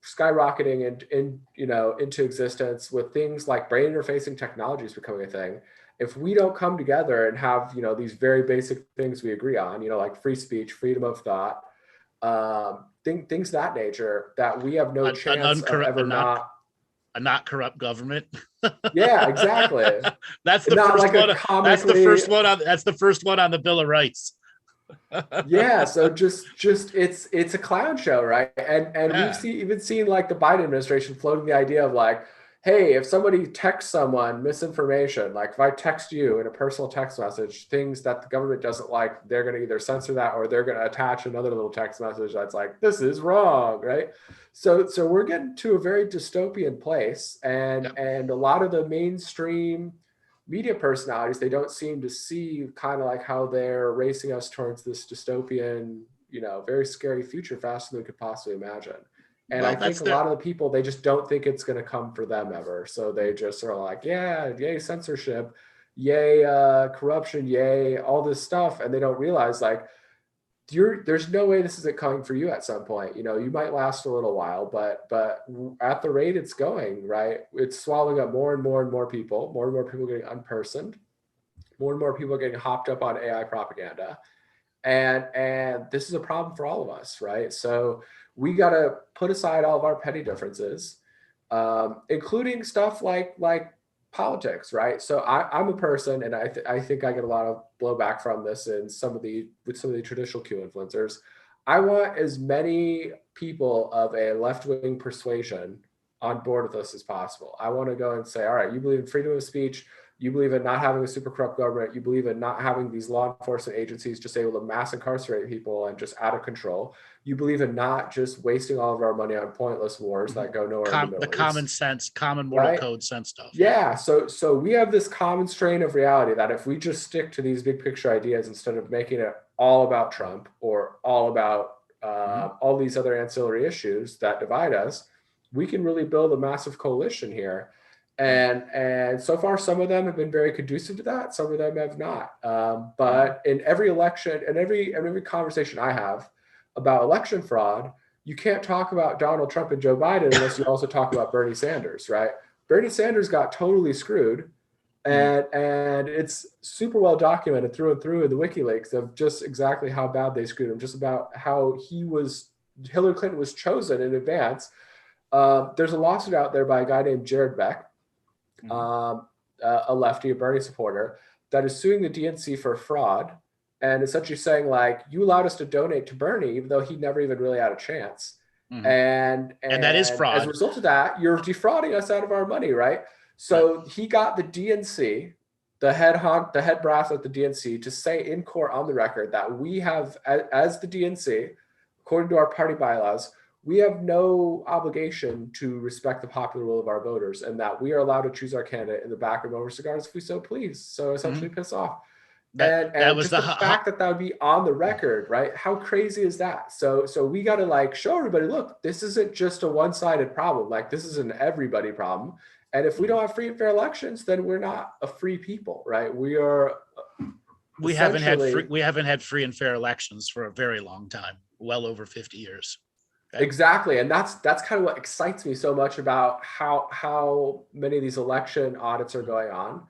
skyrocketing into existence, with things like brain interfacing technologies becoming a thing, if we don't come together and have, you know, these very basic things we agree on, you know, like free speech, freedom of thought, things of that nature, that we have no chance of ever a not corrupt government. Yeah, exactly. That's the not first like one. That's the first one on. That's the first one on the Bill of Rights. Yeah, so just it's a clown show, right? And we've even seen like the Biden administration floating the idea of like, hey, if somebody texts someone misinformation, like if I text you in a personal text message things that the government doesn't like, they're going to either censor that or they're going to attach another little text message that's like, this is wrong, right? So we're getting to a very dystopian place, and a lot of the mainstream media personalities, they don't seem to see kind of like how they're racing us towards this dystopian, you know, very scary future faster than we could possibly imagine. And I think a lot of the people, they just don't think it's going to come for them ever. So they just are like, yeah, yay censorship, yay corruption, yay all this stuff. And they don't realize like, there's no way this isn't coming for you at some point. You know, you might last a little while, but at the rate it's going, right, it's swallowing up more and more people, more and more people getting unpersoned, more and more people getting hopped up on AI propaganda. And this is a problem for all of us, right? So we got to put aside all of our petty differences, including stuff like politics, right? So I'm a person, and I think I get a lot of blowback from this with some of the traditional Q influencers. I want as many people of a left-wing persuasion on board with us as possible. I want to go and say, all right, you believe in freedom of speech, you believe in not having a super corrupt government, you believe in not having these law enforcement agencies just able to mass incarcerate people and just out of control. You believe in not just wasting all of our money on pointless wars that go nowhere in the Middle East. Common sense, common moral code sense stuff. Yeah. So we have this common strain of reality that if we just stick to these big picture ideas instead of making it all about Trump or all about all these other ancillary issues that divide us, we can really build a massive coalition here. And so far, some of them have been very conducive to that. Some of them have not. But in every election and every conversation I have about election fraud, you can't talk about Donald Trump and Joe Biden unless you also talk about Bernie Sanders, right? Bernie Sanders got totally screwed. And it's super well documented through and through in the WikiLeaks of just exactly how bad they screwed him, just about how Hillary Clinton was chosen in advance. There's a lawsuit out there by a guy named Jared Beck, a lefty, a Bernie supporter, that is suing the DNC for fraud and essentially saying like, you allowed us to donate to Bernie even though he never even really had a chance. And that is fraud. As a result of that, you're defrauding us out of our money, right? So he got the DNC, the head brass at the DNC, to say in court on the record that we have, as the DNC, according to our party bylaws, we have no obligation to respect the popular will of our voters, and that we are allowed to choose our candidate in the back room over cigars if we so please. So essentially piss off. and was just the fact that would be on the record, right? How crazy is that? So we got to like show everybody, look, this isn't just a one-sided problem. Like this is an everybody problem. And if we don't have free and fair elections, then we're not a free people, right? We are. We haven't had free and fair elections for a very long time, well over 50 years. Okay? Exactly, and that's kind of what excites me so much about how many of these election audits are going on.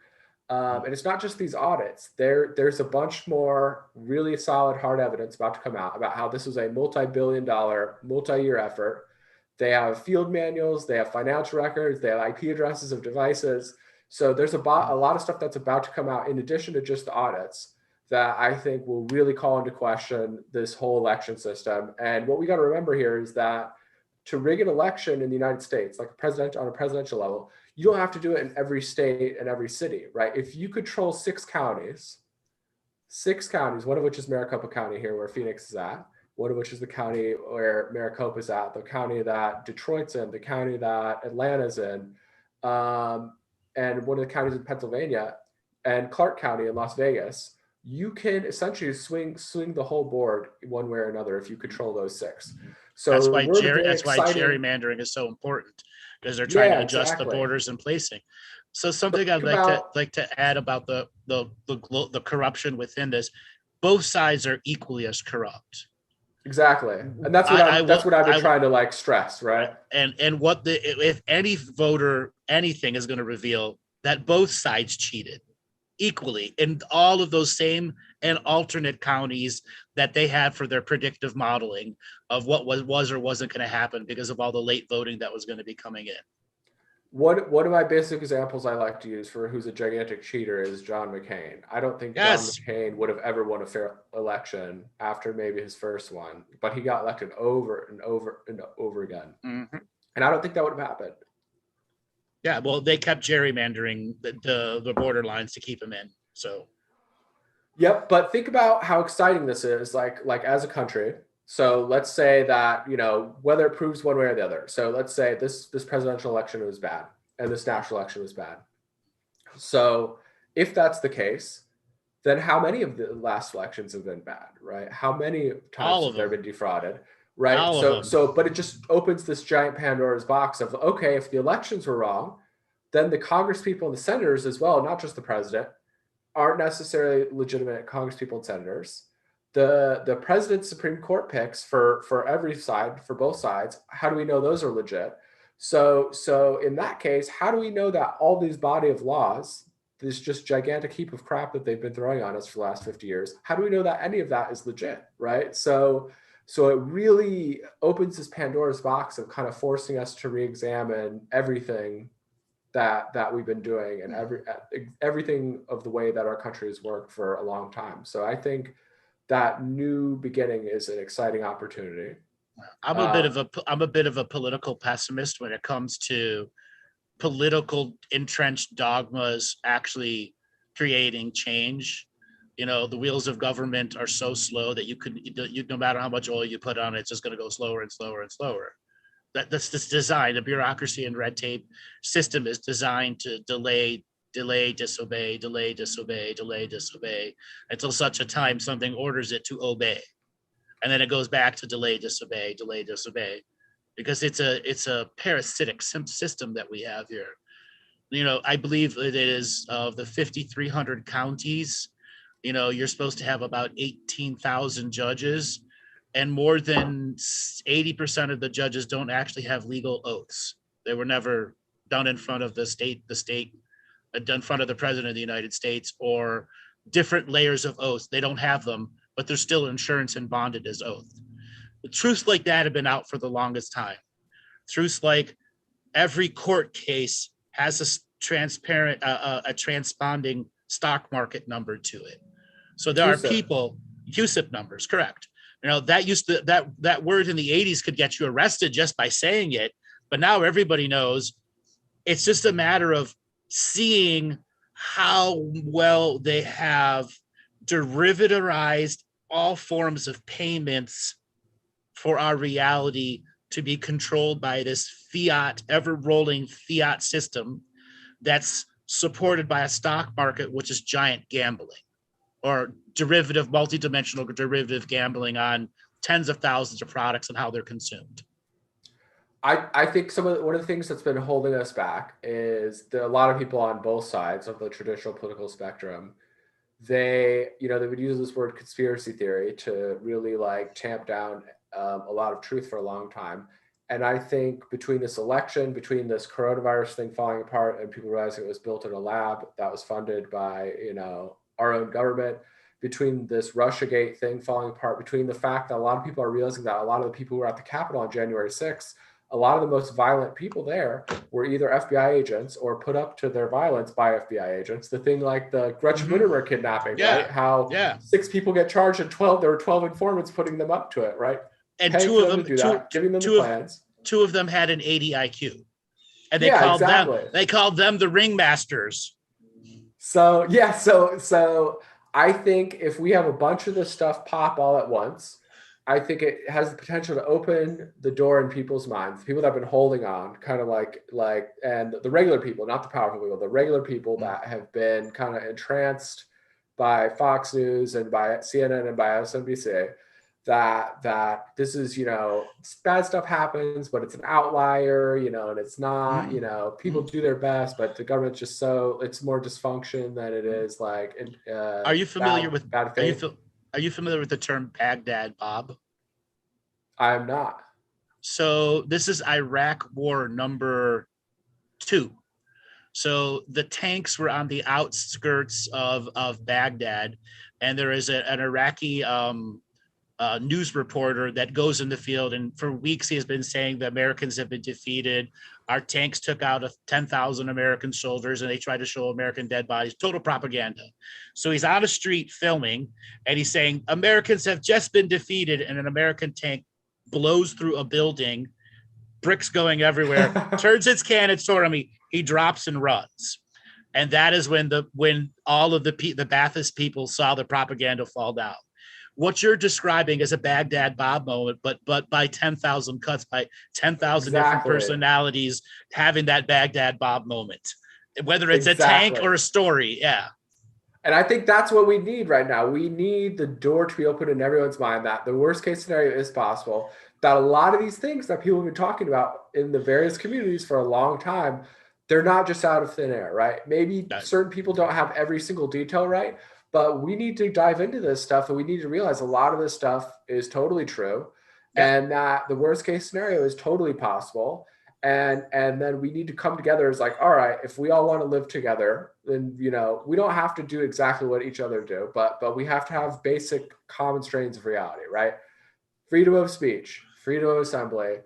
And it's not just these audits. There's a bunch more really solid hard evidence about to come out about how this was a multi-billion-dollar, multi-year effort. They have field manuals, they have financial records, they have IP addresses of devices. So there's a lot of stuff that's about to come out in addition to just the audits that I think will really call into question this whole election system. And what we got to remember here is that to rig an election in the United States, like on a presidential level, you don't have to do it in every state and every city, right? If you control six counties, one of which is Maricopa County here where Phoenix is at, one of which is the county where Maricopa is at, the county that Detroit's in, the county that Atlanta's in, and one of the counties in Pennsylvania, and Clark County in Las Vegas, you can essentially swing the whole board one way or another if you control those six. So that's why gerrymandering is so important, because they're trying to adjust the borders and placing. So something I'd like to add about the corruption within this, both sides are equally as corrupt. Exactly, and that's what I've been trying to like stress, right? And if any voter anything is going to reveal that both sides cheated equally in all of those same and alternate counties that they had for their predictive modeling of what was or wasn't going to happen because of all the late voting that was going to be coming in. One of my basic examples I like to use for who's a gigantic cheater is John McCain. I don't think John McCain would have ever won a fair election after maybe his first one, but he got elected over and over and over again. Mm-hmm. And I don't think that would have happened. Yeah, well, they kept gerrymandering the borderlines to keep him in. So, yep. But think about how exciting this is, like as a country. So let's say that, whether it proves one way or the other. So let's say this presidential election was bad and this national election was bad. So if that's the case, then how many of the last elections have been bad, right? How many times have there been defrauded, right? But it just opens this giant Pandora's box of, okay, if the elections were wrong, then the Congress people and the senators as well, not just the president, aren't necessarily legitimate Congress people and senators. The president's Supreme Court picks for every side, for both sides, how do we know those are legit? So in that case, how do we know that all these body of laws, this just gigantic heap of crap that they've been throwing on us for the last 50 years, how do we know that any of that is legit, right? So it really opens this Pandora's box of kind of forcing us to re-examine everything that we've been doing and everything of the way that our country has worked for a long time. So I think that new beginning is an exciting opportunity. I'm a bit of a political pessimist when it comes to political entrenched dogmas actually creating change. The wheels of government are so slow that you no matter how much oil you put on it, it's just going to go slower and slower and slower. That's this design. The bureaucracy and red tape system is designed to delay, disobey, delay, disobey, delay, disobey, until such a time something orders it to obey. And then it goes back to delay, disobey, because it's a parasitic system that we have here. I believe it is of the 5,300 counties, you're supposed to have about 18,000 judges, and more than 80% of the judges don't actually have legal oaths. They were never done in front of the state, done in front of the president of the United States, or different layers of oaths. They don't have them, but they're still insurance and bonded as oath. The truths like that have been out for the longest time. Truths like every court case has a transparent, a transponding stock market number to it. So there are people, CUSIP numbers, correct. That word in the 80s could get you arrested just by saying it, but now everybody knows. It's just a matter of seeing how well they have derivativized all forms of payments for our reality to be controlled by this fiat, ever-rolling fiat system that's supported by a stock market, which is giant gambling. or derivative, multidimensional derivative gambling on tens of thousands of products and how they're consumed. I think one of the things that's been holding us back is that a lot of people on both sides of the traditional political spectrum, they would use this word conspiracy theory to really like tamp down a lot of truth for a long time. And I think between this election, between this coronavirus thing falling apart and people realizing it was built in a lab that was funded by, our own government, between this Russiagate thing falling apart, between the fact that a lot of people are realizing that a lot of the people who were at the Capitol on January 6th, a lot of the most violent people there were either FBI agents or put up to their violence by FBI agents. The thing like the Gretchen Whitmer kidnapping, right? How 6 people get charged and there were 12 informants putting them up to it, right? And paying two of them, to do that, giving them the plans. Two of them had an 80 IQ, and they called them the ringmasters. So I think if we have a bunch of this stuff pop all at once, I think it has the potential to open the door in people's minds, people that have been holding on, kind of like, and the regular people, not the powerful people, the regular people that have been kind of entranced by Fox News and by CNN and by MSNBC, that this is, bad stuff happens, but it's an outlier, and it's not, people do their best, but the government's just it's more dysfunction than it is like. Are you familiar with bad faith? Are you familiar with the term Baghdad Bob? I am not. So this is Iraq War number 2. So the tanks were on the outskirts of Baghdad, and there is an Iraqi news reporter that goes in the field, and for weeks he has been saying the Americans have been defeated. Our tanks took out 10,000 American soldiers, and they tried to show American dead bodies. Total propaganda. So he's on a street filming, and he's saying Americans have just been defeated, and an American tank blows through a building, bricks going everywhere, turns its cannons toward him. He drops and runs. And that is when all of the Ba'athist people saw the propaganda fall down. What you're describing is a Baghdad Bob moment, but by 10,000 cuts, by 10,000 different personalities having that Baghdad Bob moment, whether it's a tank or a story. Yeah. And I think that's what we need right now. We need the door to be open in everyone's mind that the worst case scenario is possible, that a lot of these things that people have been talking about in the various communities for a long time, they're not just out of thin air, right? Maybe certain people don't have every single detail right, but we need to dive into this stuff, and we need to realize a lot of this stuff is totally true, and that the worst case scenario is totally possible. And then we need to come together as like, all right, if we all want to live together, then, we don't have to do exactly what each other do, but we have to have basic common strains of reality, right? Freedom of speech, freedom of assembly,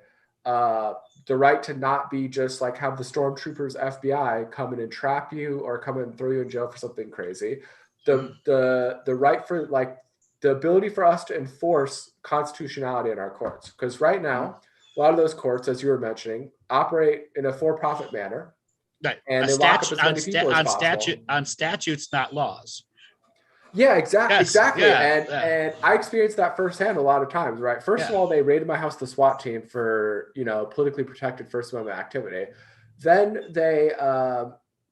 the right to not be just like have the stormtroopers FBI come in and trap you or come in and throw you in jail for something crazy. The right for like the ability for us to enforce constitutionality in our courts. Because right now, a lot of those courts, as you were mentioning, operate in a for-profit manner. Right. And they lock up as many people as possible. On statutes, not laws. Yeah, exactly. Yeah, and I experienced that firsthand a lot of times, right? First of all, they raided my house, the SWAT team, for, politically protected First Amendment activity. Then they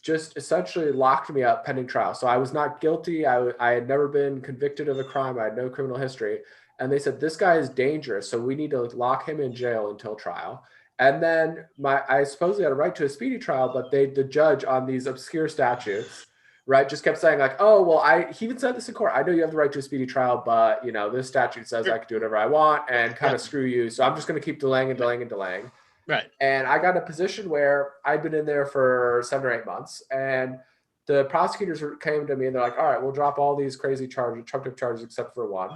just essentially locked me up pending trial. So I was not guilty. I had never been convicted of a crime. I had no criminal history. And they said, this guy is dangerous, so we need to lock him in jail until trial. And then I supposedly had a right to a speedy trial, but the judge on these obscure statutes, right, just kept saying like, oh, well, he even said this in court. I know you have the right to a speedy trial, but, this statute says I can do whatever I want and kind of screw you. So I'm just going to keep delaying and delaying and delaying. Right. And I got a position where I'd been in there for 7 or 8 months, and the prosecutors came to me and they're like, all right, we'll drop all these crazy charges, trumped up charges, except for one.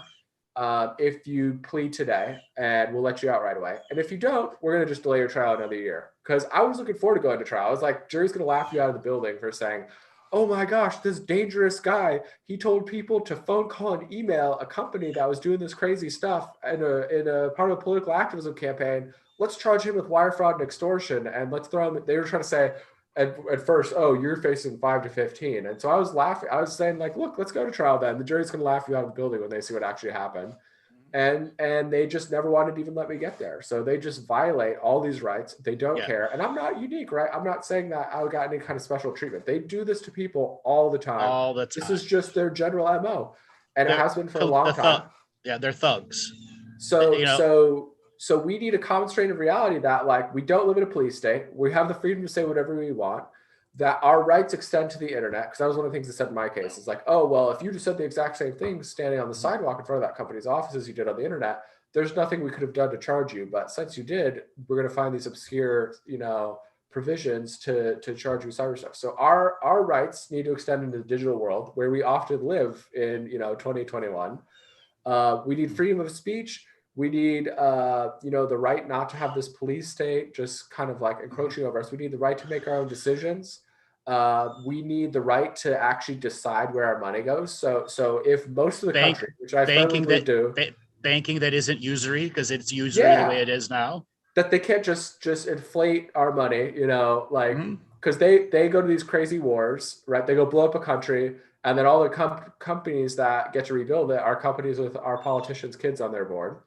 If you plead today, and we'll let you out right away. And if you don't, we're going to just delay your trial another year. Because I was looking forward to going to trial. I was like, jury's going to laugh you out of the building for saying, oh my gosh, this dangerous guy, he told people to phone call and email a company that was doing this crazy stuff in a part of a political activism campaign. Let's charge him with wire fraud and extortion, and let's throw him. They were trying to say at first, oh, you're facing 5 to 15. And so I was laughing. I was saying like, look, let's go to trial then. The jury's going to laugh you out of the building when they see what actually happened. and they just never wanted to even let me get there. So they just violate all these rights. They don't care. And I'm not unique, right? I'm not saying that I got any kind of special treatment. They do this to people all the time. All the time. This is just their general MO. And it has been for a long time. They're thugs. So we need a common strain of reality that, like, we don't live in a police state. We have the freedom to say whatever we want, that our rights extend to the internet. Because that was one of the things they said in my case. It's like, oh, well, if you just said the exact same thing standing on the sidewalk in front of that company's office as you did on the internet, there's nothing we could have done to charge you. But since you did, we're going to find these obscure, provisions to charge you cyber stuff. So our rights need to extend into the digital world where we often live in, 2021. We need freedom of speech. We need, the right not to have this police state just kind of like encroaching over us. We need the right to make our own decisions. We need the right to actually decide where our money goes. So if most of the country, which I firmly do, banking that isn't usury, because it's usury the way it is now, that they can't just inflate our money, because they go to these crazy wars, right? They go blow up a country. And then all the companies that get to rebuild it are companies with our politicians' kids on their board.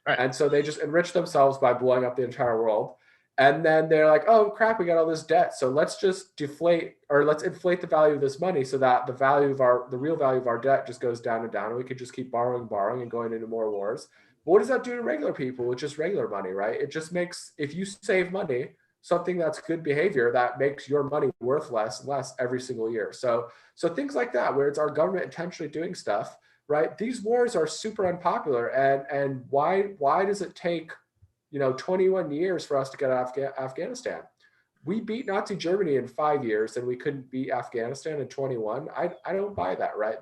Right. And so they just enrich themselves by blowing up the entire world. And then they're like, oh, crap, we got all this debt. So let's just let's inflate the value of this money so that the real value of our debt just goes down and down. And we could just keep borrowing and going into more wars. But what does that do to regular people with just regular money, right? It just makes, if you save money, something that's good behavior, that makes your money worth less every single year. So things like that, where it's our government intentionally doing stuff, right? These wars are super unpopular. And why does it take, 21 years for us to get out of Afghanistan? We beat Nazi Germany in 5 years and we couldn't beat Afghanistan in 21. I don't buy that, right?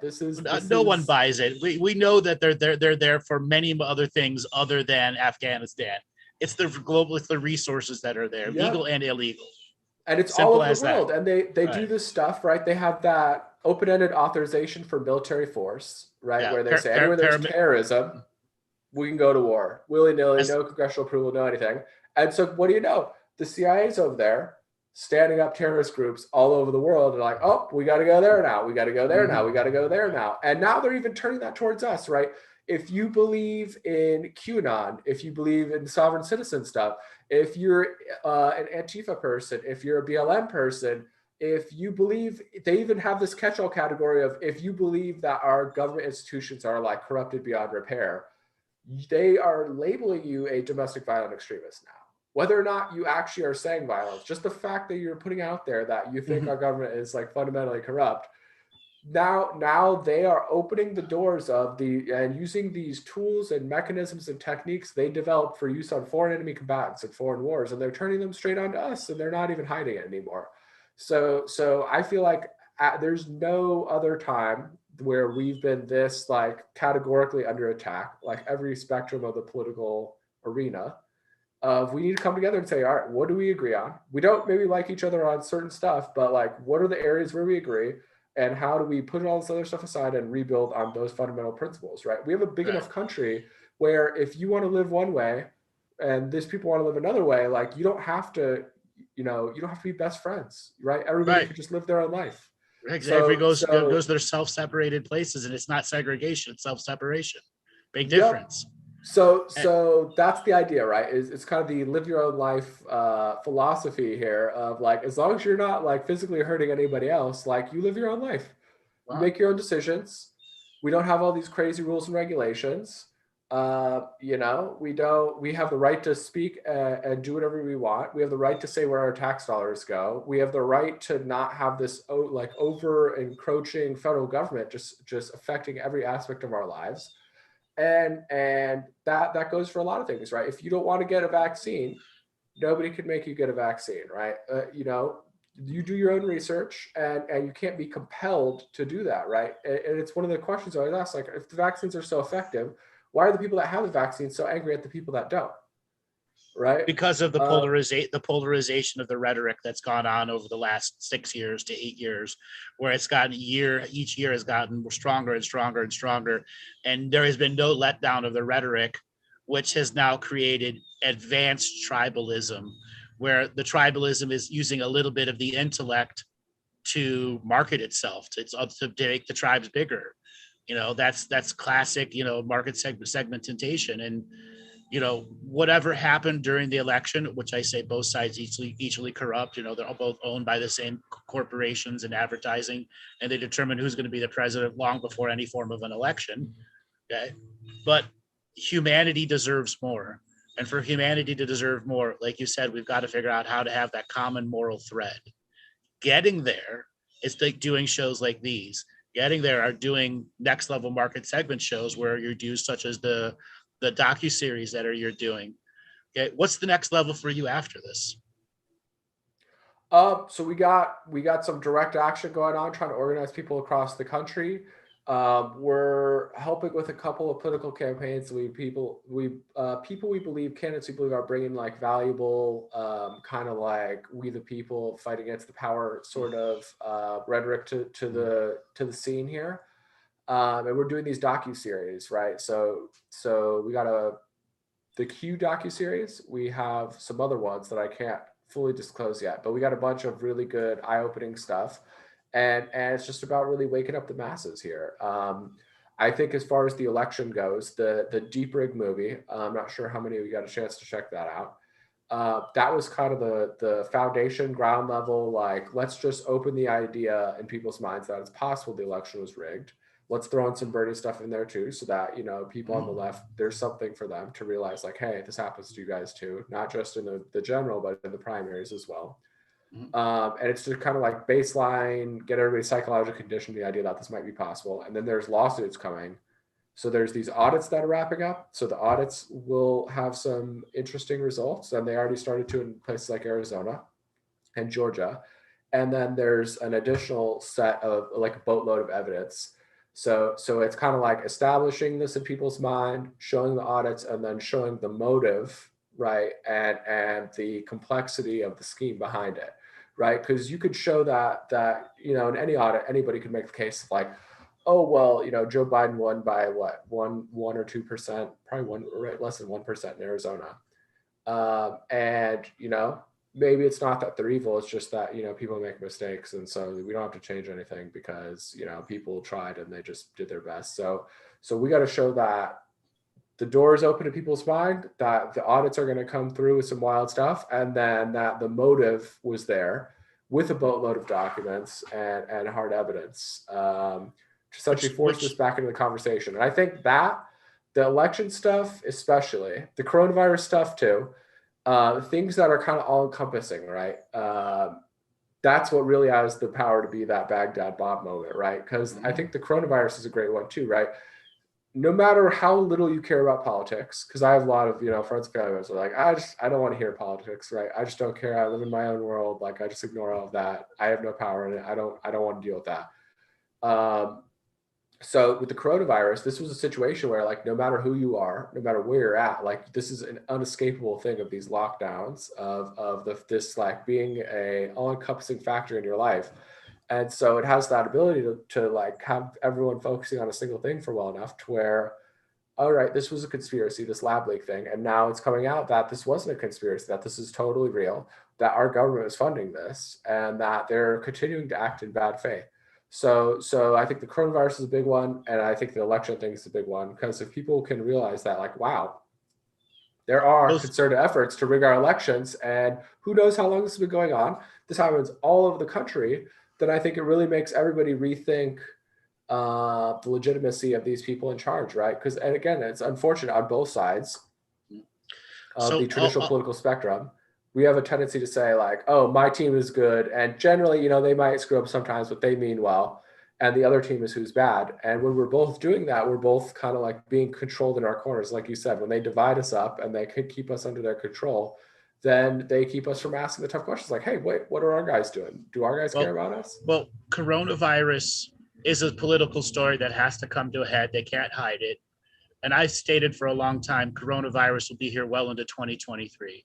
No one buys it. We know that they're there for many other things other than Afghanistan. It's the resources that are there, legal and illegal. And it's all over the world. And they do this stuff, right? They have that open-ended authorization for military force, right? Yeah. Where they say anywhere there's terrorism, we can go to war. Willy-nilly, no congressional approval, no anything. And so what do you know? The CIA's over there standing up terrorist groups all over the world. And like, oh, we got to go there now. We got to go there now. We got to go there now. And now they're even turning that towards us, right? If you believe in Q-anon, if you believe in sovereign citizen stuff, if you're an Antifa person, if you're a BLM person, if you believe, they even have this catch-all category of if you believe that our government institutions are like corrupted beyond repair, they are labeling you a domestic violent extremist now. Whether or not you actually are saying violence, just the fact that you're putting out there that you think our government is like fundamentally corrupt, now they are opening the doors and using these tools and mechanisms and techniques they developed for use on foreign enemy combatants and foreign wars, and they're turning them straight onto us, and they're not even hiding it anymore. So I feel like there's no other time where we've been this like categorically under attack, like every spectrum of the political arena. We need to come together and say, all right, what do we agree on? We don't maybe like each other on certain stuff, but like, what are the areas where we agree? And how do we put all this other stuff aside and rebuild on those fundamental principles, right? We have a big enough country where if you want to live one way and these people want to live another way, like you don't have to be best friends, right? Everybody can just live their own life. Everybody goes to their self-separated places, and it's not segregation, it's self-separation. Big difference. So that's the idea, right? It's kind of the live your own life philosophy here of like, as long as you're not like physically hurting anybody else, like you live your own life. Wow. You make your own decisions. We don't have all these crazy rules and regulations. We have the right to speak and do whatever we want. We have the right to say where our tax dollars go. We have the right to not have this like over encroaching federal government just affecting every aspect of our lives. And that goes for a lot of things, right? If you don't want to get a vaccine, nobody can make you get a vaccine, right? You do your own research and you can't be compelled to do that, right? And it's one of the questions I always ask, like, if the vaccines are so effective, why are the people that have the vaccine so angry at the people that don't? Right? Because of the polarization of the rhetoric that's gone on over the last 6 years to 8 years, where it's gotten each year has gotten stronger and stronger and stronger. And there has been no letdown of the rhetoric, which has now created advanced tribalism, where the tribalism is using a little bit of the intellect to market itself, to make the tribes bigger. That's classic, market segmentation. And whatever happened during the election, which I say both sides equally corrupt, they're all both owned by the same corporations and advertising, and they determine who's going to be the president long before any form of an election. Okay. But humanity deserves more. And for humanity to deserve more, like you said, we've got to figure out how to have that common moral thread. Getting there is like doing shows like these. Getting there are doing next level market segment shows where you're doing such as the docuseries that you're doing. Okay, what's the next level for you after this? So we got some direct action going on, trying to organize people across the country. We're helping with a couple of political campaigns. People we believe, candidates we believe are bringing like valuable, kind of like we the people fight against the power sort of rhetoric to the scene here. And we're doing these docuseries, right? So we got the Q docuseries. We have some other ones that I can't fully disclose yet, but we got a bunch of really good eye-opening stuff. And it's just about really waking up the masses here. I think as far as the election goes, the Deep Rig movie, I'm not sure how many of you got a chance to check that out. That was kind of the foundation, ground level, like, let's just open the idea in people's minds that it's possible the election was rigged. Let's throw in some Bernie stuff in there too, so that, people on the left, there's something for them to realize, like, hey, this happens to you guys too, not just in the general, but in the primaries as well. And it's just kind of like baseline, get everybody psychologically conditioned to the idea that this might be possible. And then there's lawsuits coming. So there's these audits that are wrapping up. So the audits will have some interesting results, and they already started to in places like Arizona and Georgia. And then there's an additional set of like a boatload of evidence. So it's kind of like establishing this in people's mind, showing the audits, and then showing the motive, right? And the complexity of the scheme behind it. Right, because you could show that in any audit, anybody could make the case of like, oh well, Joe Biden won by what, 1 or 2%, probably less than 1% in Arizona, and maybe it's not that they're evil, it's just that people make mistakes, and so we don't have to change anything because people tried and they just did their best. So we got to show that the door is open to people's mind, that the audits are going to come through with some wild stuff, and then that the motive was there with a boatload of documents and hard evidence to essentially force this back into the conversation. And I think that the election stuff, especially the coronavirus stuff too, things that are kind of all encompassing, right? That's what really has the power to be that Baghdad bomb moment, right? Because I think the coronavirus is a great one too, right? No matter how little you care about politics, because I have a lot of friends and family members are like, I don't want to hear politics, right? I just don't care. I live in my own world. Like, I just ignore all of that. I have no power in it. I don't want to deal with that. So with the coronavirus, this was a situation where, like, no matter who you are, no matter where you're at, like, this is an unescapable thing of these lockdowns of this like being a all-encompassing factor in your life. And so it has that ability to like have everyone focusing on a single thing for well enough to where, all right, this was a conspiracy, this lab leak thing. And now it's coming out that this wasn't a conspiracy, that this is totally real, that our government is funding this, and that they're continuing to act in bad faith. So I think the coronavirus is a big one. And I think the election thing is a big one, because if people can realize that, like, wow, there are concerted efforts to rig our elections, and who knows how long this has been going on. This happens all over the country. Then I think it really makes everybody rethink the legitimacy of these people in charge, right? Because, and again, it's unfortunate on both sides of the traditional political spectrum. We have a tendency to say like, oh, my team is good. And generally, they might screw up sometimes, but they mean well. And the other team is who's bad. And when we're both doing that, we're both kind of like being controlled in our corners. Like you said, when they divide us up and they could keep us under their control, then they keep us from asking the tough questions like, hey, wait, what are our guys doing? Do our guys care about us? Well, coronavirus is a political story that has to come to a head. They can't hide it. And I stated for a long time, coronavirus will be here well into 2023.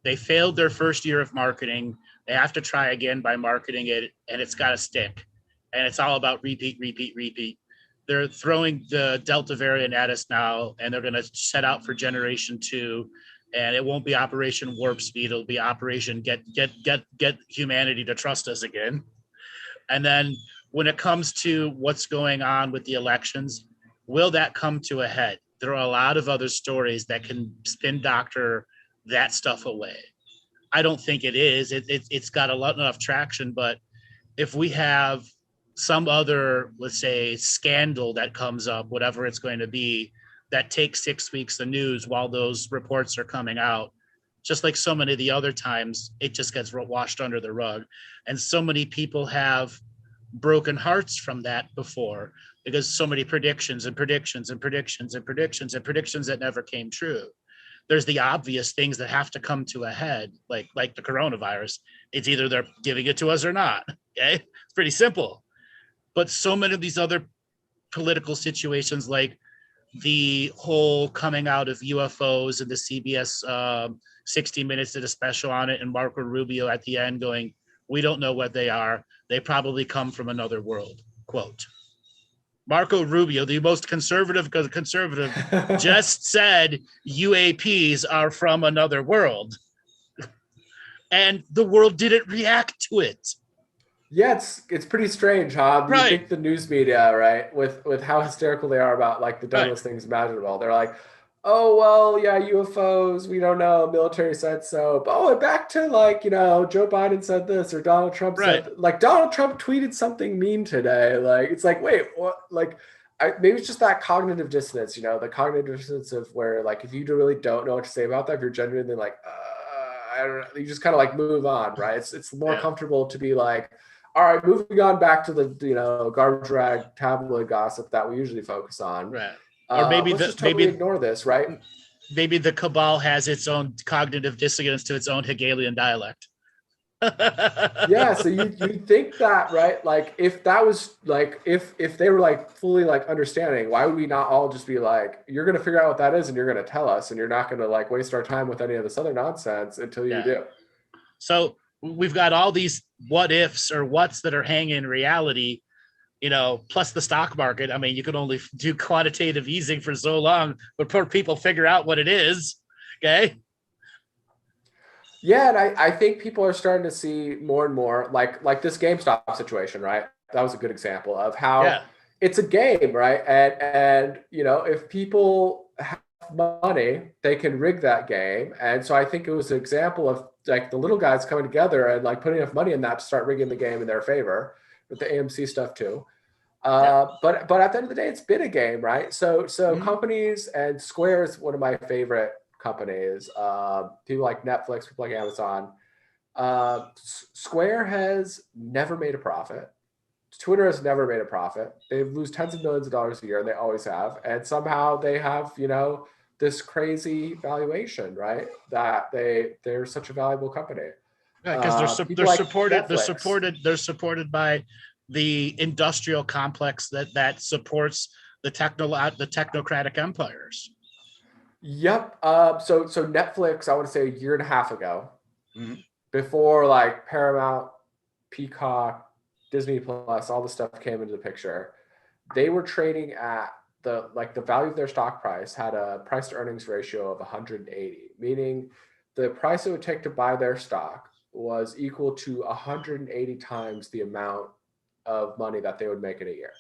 They failed their first year of marketing. They have to try again by marketing it, and it's got to stick. And it's all about repeat. They're throwing the Delta variant at us now, and they're going to set out for generation 2. And it won't be Operation Warp Speed. It'll be Operation Get Humanity to Trust Us again. And then when it comes to what's going on with the elections, will that come to a head? There are a lot of other stories that can spin doctor that stuff away. I don't think it is. It's got a lot enough traction, but if we have some other, let's say, scandal that comes up, whatever it's going to be, that takes 6 weeks of news while those reports are coming out, just like so many of the other times, it just gets washed under the rug. And so many people have broken hearts from that before, because so many predictions and predictions and predictions and predictions and predictions that never came true. There's the obvious things that have to come to a head, like the coronavirus. It's either they're giving it to us or not. Okay, it's pretty simple. But so many of these other political situations, like the whole coming out of UFOs, and the CBS 60 Minutes did a special on it, and Marco Rubio at the end going, "We don't know what they are. They probably come from another world." Quote. Marco Rubio, the most conservative just said UAPs are from another world. And the world didn't react to it. Yeah, it's pretty strange, huh? Right. You think the news media, right, with how hysterical they are about like the dumbest things imaginable. They're like, oh, well, yeah, UFOs, we don't know, military said so. But and back to like, Joe Biden said this, or Donald Trump said, like Donald Trump tweeted something mean today. Like, it's like, wait, what? Like, maybe it's just that cognitive dissonance, the cognitive dissonance of where like, if you really don't know what to say about that, if you're genuinely like, I don't know, you just kind of like move on, right? It's more comfortable to be like, all right, moving on back to the, garbage rag tabloid gossip that we usually focus on. Right. Or maybe let's just totally ignore this, right? Maybe the cabal has its own cognitive dissonance to its own Hegelian dialect. Yeah, so you think that, right? Like if that was like if they were like fully like understanding, why would we not all just be like, you're gonna figure out what that is and you're gonna tell us, and you're not gonna like waste our time with any of this other nonsense until you do. So we've got all these what ifs or what's that are hanging in reality, plus the stock market. I mean, you can only do quantitative easing for so long before people figure out what it is. Okay. Yeah, and I think people are starting to see more and more like this GameStop situation, right? That was a good example of how it's a game, right? And if people have money, they can rig that game. And so I think it was an example of like the little guys coming together and like putting enough money in that to start rigging the game in their favor, with the AMC stuff too. But at the end of the day, it's been a game, right? So companies, and Square is one of my favorite companies. People like Netflix, people like Amazon. Square has never made a profit. Twitter has never made a profit. They lose tens of millions of dollars a year, and they always have. And somehow they have, this crazy valuation, right? That they're such a valuable company. Yeah, because they're supported by the industrial complex that supports the technocratic empires. Yep. So Netflix, I want to say a year and a half ago, before like Paramount, Peacock, Disney Plus, all the stuff came into the picture, they were trading at the value of their stock price had a price to earnings ratio of 180, meaning the price it would take to buy their stock was equal to 180 times the amount of money that they would make in a year.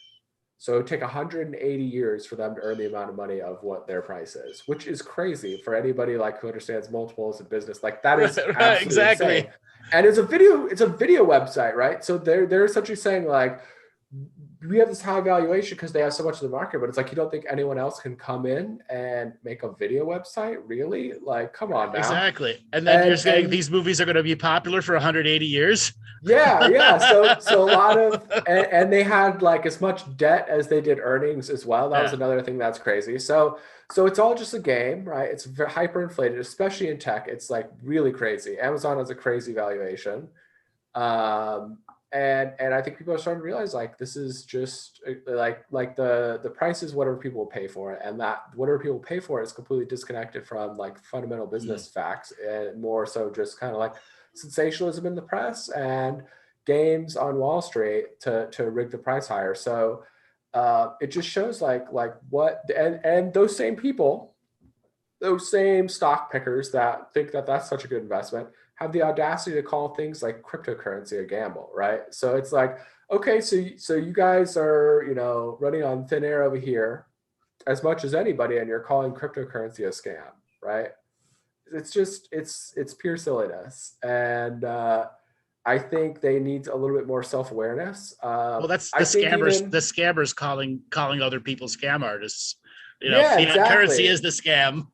So it would take 180 years for them to earn the amount of money of what their price is, which is crazy for anybody like who understands multiples in business. Like that is absolutely exactly insane. And it's a video website, right? So they're essentially saying like, we have this high valuation because they have so much of the market, but it's like, you don't think anyone else can come in and make a video website? Really? Like, come on now. Exactly. And then you're saying these movies are going to be popular for 180 years? Yeah. So a lot of, and they had like as much debt as they did earnings as well. That was another thing that's crazy. So it's all just a game, right? It's hyperinflated, especially in tech. It's like really crazy. Amazon has a crazy valuation. And I think people are starting to realize like this is just like the price is whatever people will pay for it, and that whatever people pay for it is completely disconnected from like fundamental business facts, and more so just kind of like sensationalism in the press and games on Wall Street to rig the price higher. So it just shows like what and those same people, those same stock pickers that think that that's such a good investment, have the audacity to call things like cryptocurrency a gamble, right? So it's like, okay, so you guys are, you know, running on thin air over here as much as anybody, and you're calling cryptocurrency a scam, right? It's just it's pure silliness, and I think they need a little bit more self-awareness. Well, that's I think the even scammers calling other people scam artists. You know, yeah, fiat currency exactly. is the scam.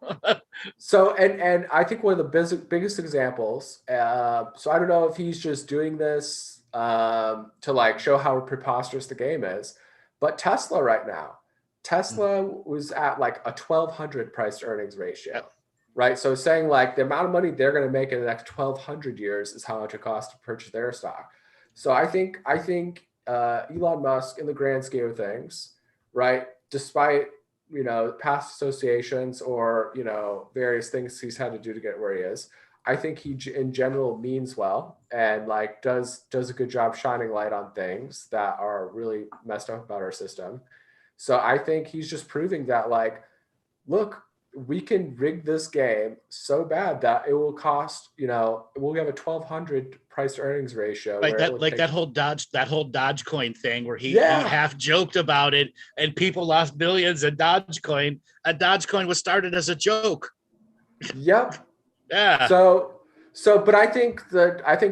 So and I think one of the biggest examples. So I don't know if he's just doing this to like show how preposterous the game is, but Tesla right now, Tesla was at like a 1200 price to earnings ratio, right? So saying like the amount of money they're going to make in the next 1200 years is how much it costs to purchase their stock. So I think Elon Musk, in the grand scheme of things, right, despite you know past associations or you know various things he's had to do to get where he is, I think he in general means well and like does a good job shining light on things that are really messed up about our system. So I think he's just proving that like, look, we can rig this game so bad that it will cost, you know, we'll have a 1200 price to earnings ratio Like where it that, would like take, that whole Dogecoin thing where he yeah, half joked about it, and people lost billions in Dogecoin. And Dogecoin was started as a joke. yep. Yeah, So but I think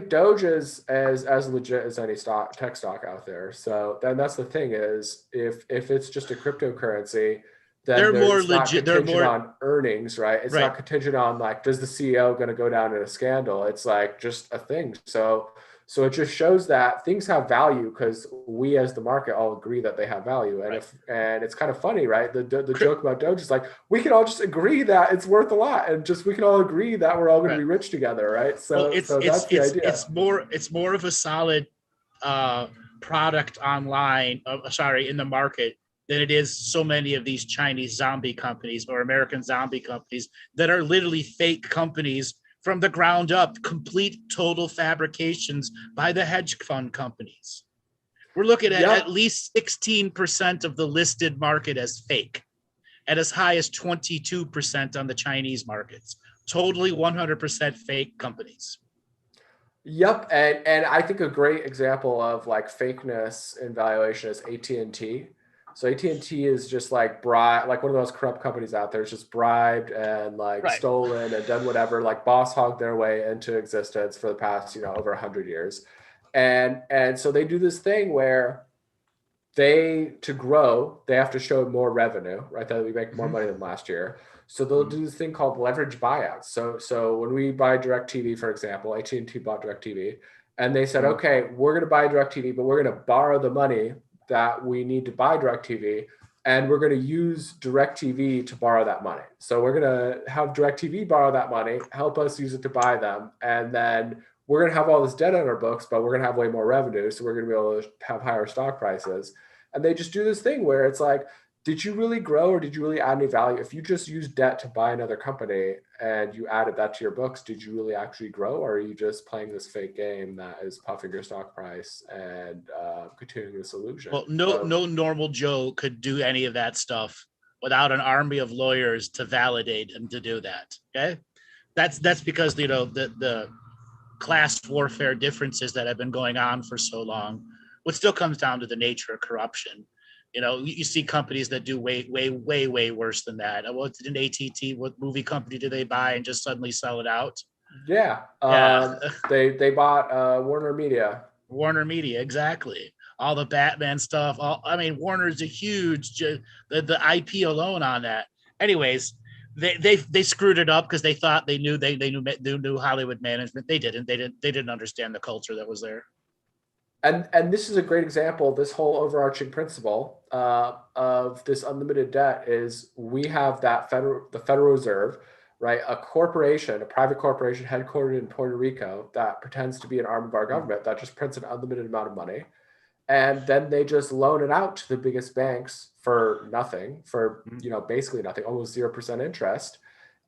Doge is as legit as any tech stock out there. So then that's the thing is if it's just a cryptocurrency, then they're more it's not legit. They're contingent more on earnings, right? It's right. not contingent on like, does the CEO going to go down in a scandal? It's like just a thing. So it just shows that things have value because we as the market all agree that they have value. And Right. and it's kind of funny, right? The joke about Doge is like, we can all just agree that it's worth a lot and just we can all agree that we're all going to Right. be rich together, right? Well, So that's the idea. it's more of a solid uh, product online. Sorry, in the market than it is so many of these Chinese zombie companies or American zombie companies that are literally fake companies from the ground up, complete total fabrications by the hedge fund companies. We're looking at Yep. least 16% of the listed market as fake, at as high as 22% on the Chinese markets. Totally 100% fake companies. Yep, and I think a great example of like fakeness in valuation is AT&T. So AT&T is just like like one of those corrupt companies out there. It's just bribed and like Right. stolen and done whatever, like boss hog their way into existence for the past, you know, over 100 years. And so they do this thing where to grow, they have to show more revenue, right? That we make more money than last year. So they'll do this thing called leverage buyouts. So when we buy DirecTV, for example, AT&T bought DirecTV, and they said, okay, we're going to buy DirecTV, but we're going to borrow the money that we need to buy DirecTV, and we're going to use DirecTV to borrow that money. So we're going to have DirecTV borrow that money, help us use it to buy them, and then we're going to have all this debt on our books, but we're going to have way more revenue, so we're going to be able to have higher stock prices. And they just do this thing where it's like, did you really grow or did you really add any value? If you just used debt to buy another company and you added that to your books, did you really actually grow, or are you just playing this fake game that is puffing your stock price and continuing this illusion? Well, no normal Joe could do any of that stuff without an army of lawyers to validate him to do that. Okay, that's because you know the class warfare differences that have been going on for so long. What still comes down to the nature of corruption. You know, you see companies that do way worse than that. What did an ATT? What movie company did they buy and just suddenly sell it out? Yeah, Yeah, they bought Warner Media. Warner Media, exactly. All the Batman stuff. I mean, Warner's a huge the IP alone on that. Anyways, they screwed it up because they thought they knew Hollywood management. They didn't. They didn't understand the culture that was there. And this is a great example. This whole overarching principle of this unlimited debt is we have the Federal Reserve, right? A corporation, a private corporation headquartered in Puerto Rico that pretends to be an arm of our government that just prints an unlimited amount of money, and then they just loan it out to the biggest banks for nothing, for basically nothing, almost 0% interest.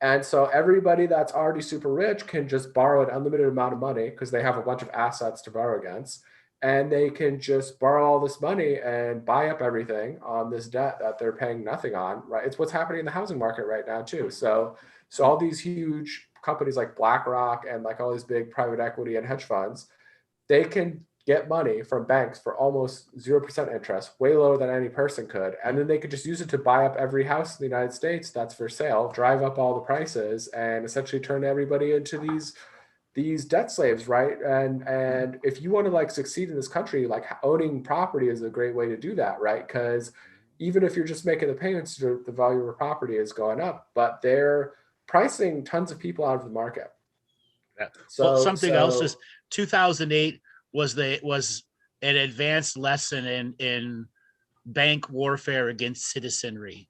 And so everybody that's already super rich can just borrow an unlimited amount of money because they have a bunch of assets to borrow against, and they can just borrow all this money and buy up everything on this debt that they're paying nothing on, right? It's what's happening in the housing market right now too. So all these huge companies like BlackRock and like all these big private equity and hedge funds, they can get money from banks for almost 0% interest, way lower than any person could. And then they could just use it to buy up every house in the United States that's for sale, drive up all the prices, and essentially turn everybody into these debt slaves, right? And if you want to like succeed in this country, like owning property is a great way to do that, right? Because even if you're just making the payments, the value of your property is going up, but they're pricing tons of people out of the market. Yeah. So Well, something else is 2008 was an advanced lesson in bank warfare against citizenry.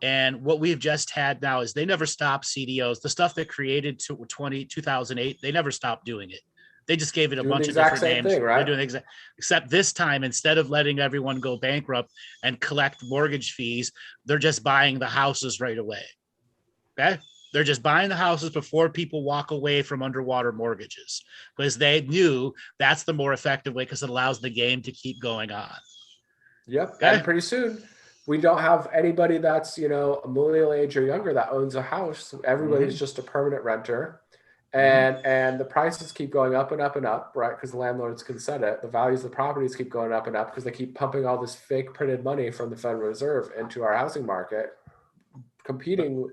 And what we've just had now is they never stopped CDOs. The stuff that created 2008, they never stopped doing it. They just gave it a bunch of different names. Thing, right? They're doing except this time, instead of letting everyone go bankrupt and collect mortgage fees, they're just buying the houses right away. Okay. They're just buying the houses before people walk away from underwater mortgages, because they knew that's the more effective way, because it allows the game to keep going on. Yep. Okay. And pretty soon we don't have anybody that's, a millennial age or younger that owns a house. Everybody's just a permanent renter. And the prices keep going up and up and up, right? Because the landlords can set it. The values of the properties keep going up and up because they keep pumping all this fake printed money from the Federal Reserve into our housing market, competing.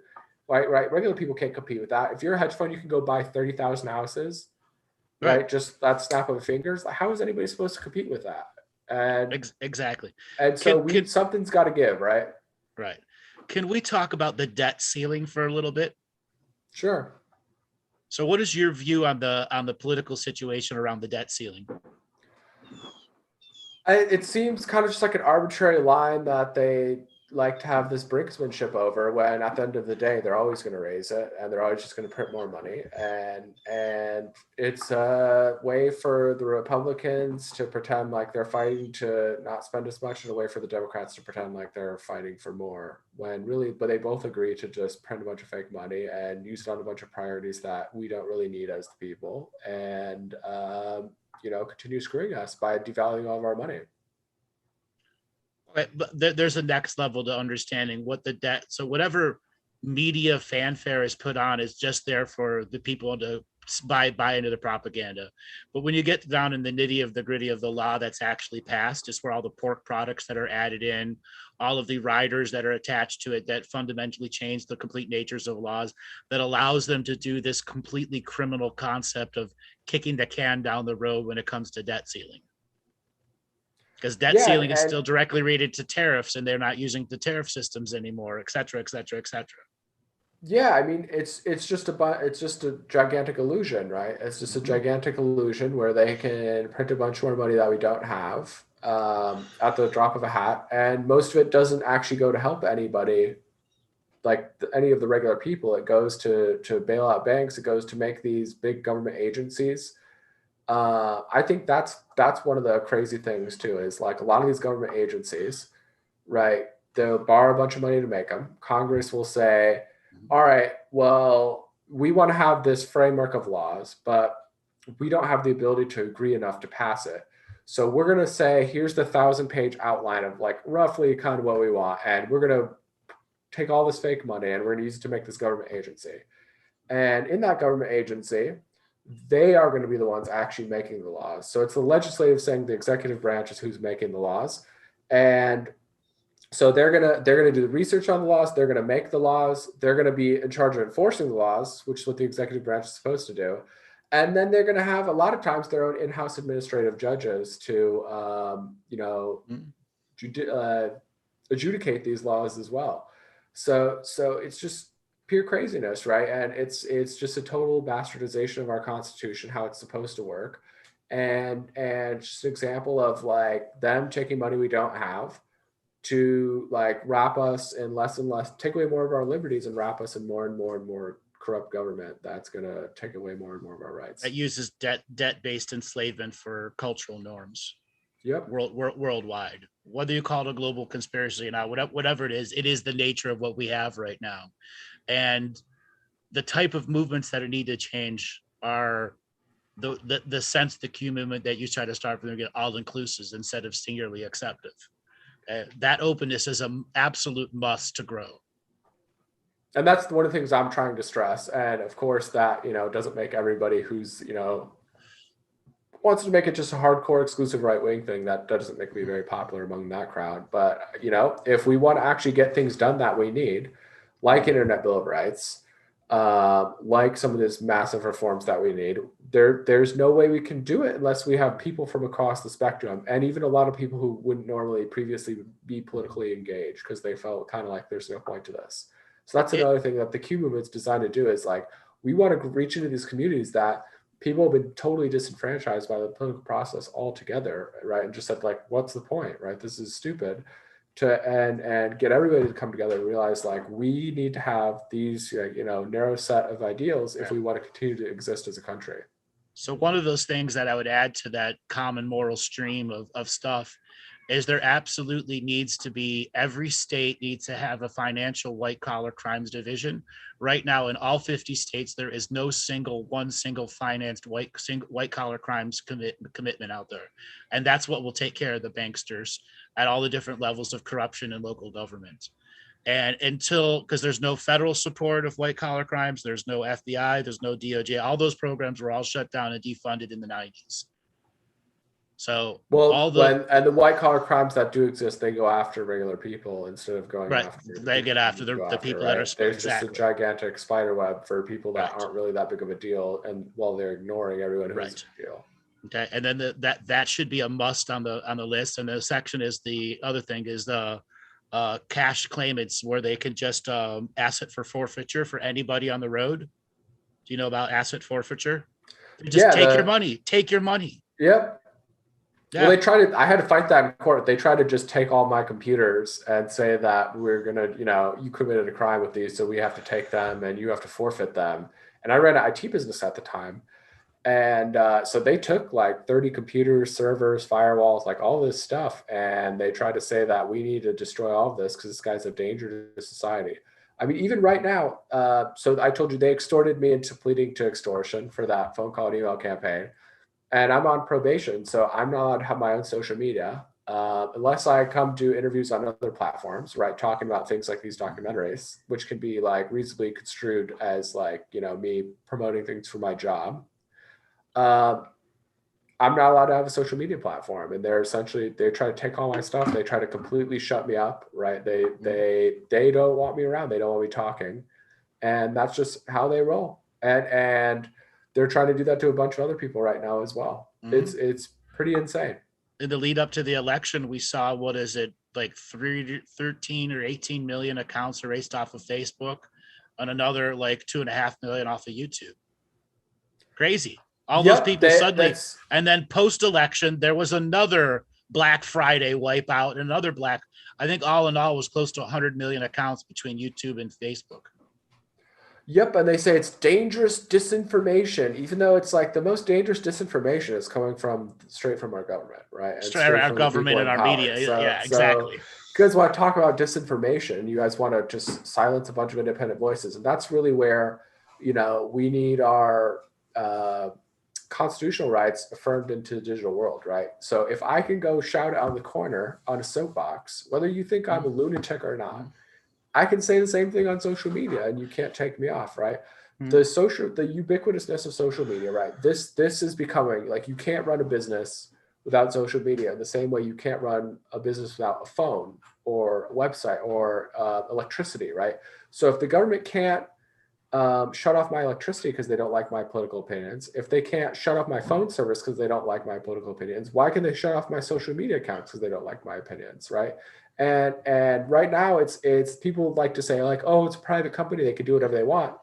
Right. Regular people can't compete with that. If you're a hedge fund, you can go buy 30,000 houses, right? Just that snap of fingers. How is anybody supposed to compete with that? And exactly. And so something's got to give, right? Right. Can we talk about the debt ceiling for a little bit? Sure. So what is your view on the political situation around the debt ceiling? It seems kind of just like an arbitrary line that they like to have this brinksmanship over, when at the end of the day they're always going to raise it and they're always just going to print more money, and it's a way for the Republicans to pretend like they're fighting to not spend as much, and a way for the Democrats to pretend like they're fighting for more, when really, but they both agree to just print a bunch of fake money and use it on a bunch of priorities that we don't really need as the people, and continue screwing us by devaluing all of our money. But there's a next level to understanding what the debt. So whatever media fanfare is put on is just there for the people to buy into the propaganda. But when you get down in the nitty of the gritty of the law that's actually passed, is where all the pork products that are added in, all of the riders that are attached to it that fundamentally change the complete natures of laws, that allows them to do this completely criminal concept of kicking the can down the road when it comes to debt ceiling. Because debt ceiling is still directly related to tariffs, and they're not using the tariff systems anymore, et cetera, et cetera, et cetera. Yeah, I mean, it's just a gigantic illusion, right? It's just a gigantic illusion where they can print a bunch more money that we don't have at the drop of a hat, and most of it doesn't actually go to help anybody, like any of the regular people. It goes to bail out banks. It goes to make these big government agencies. I think that's one of the crazy things too, is like a lot of these government agencies, right? They'll borrow a bunch of money to make them. Congress will say, all right, well, we want to have this framework of laws, but we don't have the ability to agree enough to pass it. So we're going to say, here's the 1,000-page outline of like roughly kind of what we want. And we're going to take all this fake money and we're going to use it to make this government agency. And in that government agency, they are going to be the ones actually making the laws. So it's the legislative saying the executive branch is who's making the laws. And so they're going to do the research on the laws. They're going to make the laws. They're going to be in charge of enforcing the laws, which is what the executive branch is supposed to do. And then they're going to have a lot of times their own in-house administrative judges to, adjudicate these laws as well. So it's just pure craziness, right? And it's just a total bastardization of our Constitution, how it's supposed to work, and just an example of like them taking money we don't have to like wrap us in less and less, take away more of our liberties and wrap us in more and more and more corrupt government that's going to take away more and more of our rights. That uses debt-based enslavement for cultural norms. Yep. Worldwide, whether you call it a global conspiracy or not, whatever it is the nature of what we have right now. And the type of movements that need to change are the sense, the Q movement that you try to start from the beginning, all inclusive instead of singularly acceptive. That openness is an absolute must to grow. And that's one of the things I'm trying to stress. And of course that, doesn't make everybody who's, wants to make it just a hardcore exclusive right-wing thing. That doesn't make me very popular among that crowd. But, if we want to actually get things done that we need, like Internet Bill of Rights, like some of these massive reforms that we need, there's no way we can do it unless we have people from across the spectrum, and even a lot of people who wouldn't normally previously be politically engaged because they felt kind of like there's no point to this. So that's another thing that the Q movement's designed to do, is like, we want to reach into these communities that people have been totally disenfranchised by the political process altogether, right? And just said, like, what's the point, right? This is stupid. And get everybody to come together and realize, like, we need to have these, narrow set of ideals if we want to continue to exist as a country. So one of those things that I would add to that common moral stream of stuff is there absolutely needs to be, every state needs to have a financial white collar crimes division. Right now in all 50 states, there is no single financed white collar crimes commitment out there. And that's what will take care of the banksters at all the different levels of corruption in local government. And because there's no federal support of white collar crimes, there's no FBI, there's no DOJ, all those programs were all shut down and defunded in the 90s. So the white collar crimes that do exist, they go after regular people instead of going after. They get after the people that are. There's just a gigantic spider web for people that aren't really that big of a deal, and while they're ignoring everyone who's a big deal. Okay, and then that should be a must on the list. And the section is, the other thing is the cash claimants, where they can just asset for forfeiture for anybody on the road. Do you know about asset forfeiture? Just take your money. Yep. Yeah. Well, I had to fight that in court. They tried to just take all my computers and say that we're going to, you committed a crime with these, so we have to take them and you have to forfeit them. And I ran an IT business at the time. And so they took like 30 computers, servers, firewalls, like all this stuff. And they tried to say that we need to destroy all of this because this guy's a danger to society. I mean, even right now, so I told you they extorted me into pleading to extortion for that phone call and email campaign. And I'm on probation, so I'm not allowed to have my own social media unless I come do interviews on other platforms, right? Talking about things like these documentaries, which can be like reasonably construed as like, me promoting things for my job. I'm not allowed to have a social media platform, and they try to take all my stuff. They try to completely shut me up, right? They don't want me around. They don't want me talking, and that's just how they roll. And they're trying to do that to a bunch of other people right now as well. Mm-hmm. It's pretty insane. In the lead up to the election, we saw, what is it, like 13 or 18 million accounts erased off of Facebook, and another like 2.5 million off of YouTube. Crazy. All those people suddenly, and then post-election, there was another Black Friday wipeout, and I think all in all was close to 100 million accounts between YouTube and Facebook. Yep, and they say it's dangerous disinformation, even though it's like the most dangerous disinformation is coming straight from our government, right? And straight from our government and our media. Exactly. You guys want to talk about disinformation, you guys want to just silence a bunch of independent voices. And that's really where, we need our constitutional rights affirmed into the digital world, right? So if I can go shout out on the corner on a soapbox, whether you think I'm a lunatic or not, I can say the same thing on social media and you can't take me off, right? Mm-hmm. The ubiquitousness of social media, right? This is becoming like, you can't run a business without social media in the same way you can't run a business without a phone or a website or electricity, right? So if the government can't shut off my electricity because they don't like my political opinions, if they can't shut off my phone service because they don't like my political opinions, why can they shut off my social media accounts because they don't like my opinions, right? And right now it's people like to say like, oh, it's a private company, they can do whatever they want.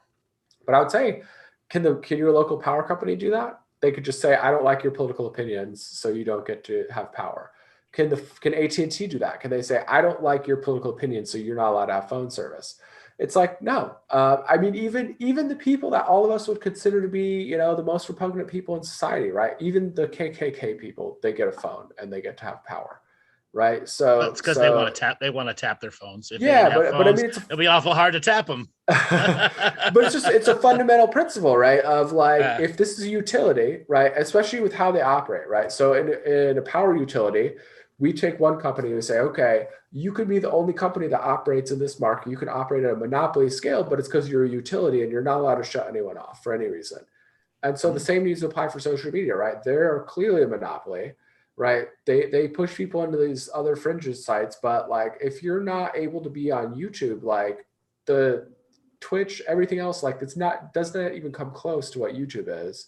But I would say, can your local power company do that? They could just say, I don't like your political opinions, so you don't get to have power. Can AT&T do that? Can they say, I don't like your political opinions, so you're not allowed to have phone service? It's like, no. I mean, even the people that all of us would consider to be, the most repugnant people in society, right? Even the KKK people, they get a phone and they get to have power. Right, so it's because they want to tap. They want to tap their phones. If but I mean, it'll be awful hard to tap them. But it's a fundamental principle, right? Of like, if this is a utility, right, especially with how they operate, right? So in a power utility, we take one company and say, okay, you could be the only company that operates in this market. You can operate at a monopoly scale, but it's because you're a utility and you're not allowed to shut anyone off for any reason. And so the same needs to apply for social media, right? They're clearly a monopoly, right? They push people into these other fringes sites, but like if you're not able to be on YouTube, like the Twitch, everything else, like it's not, doesn't even come close to what YouTube is.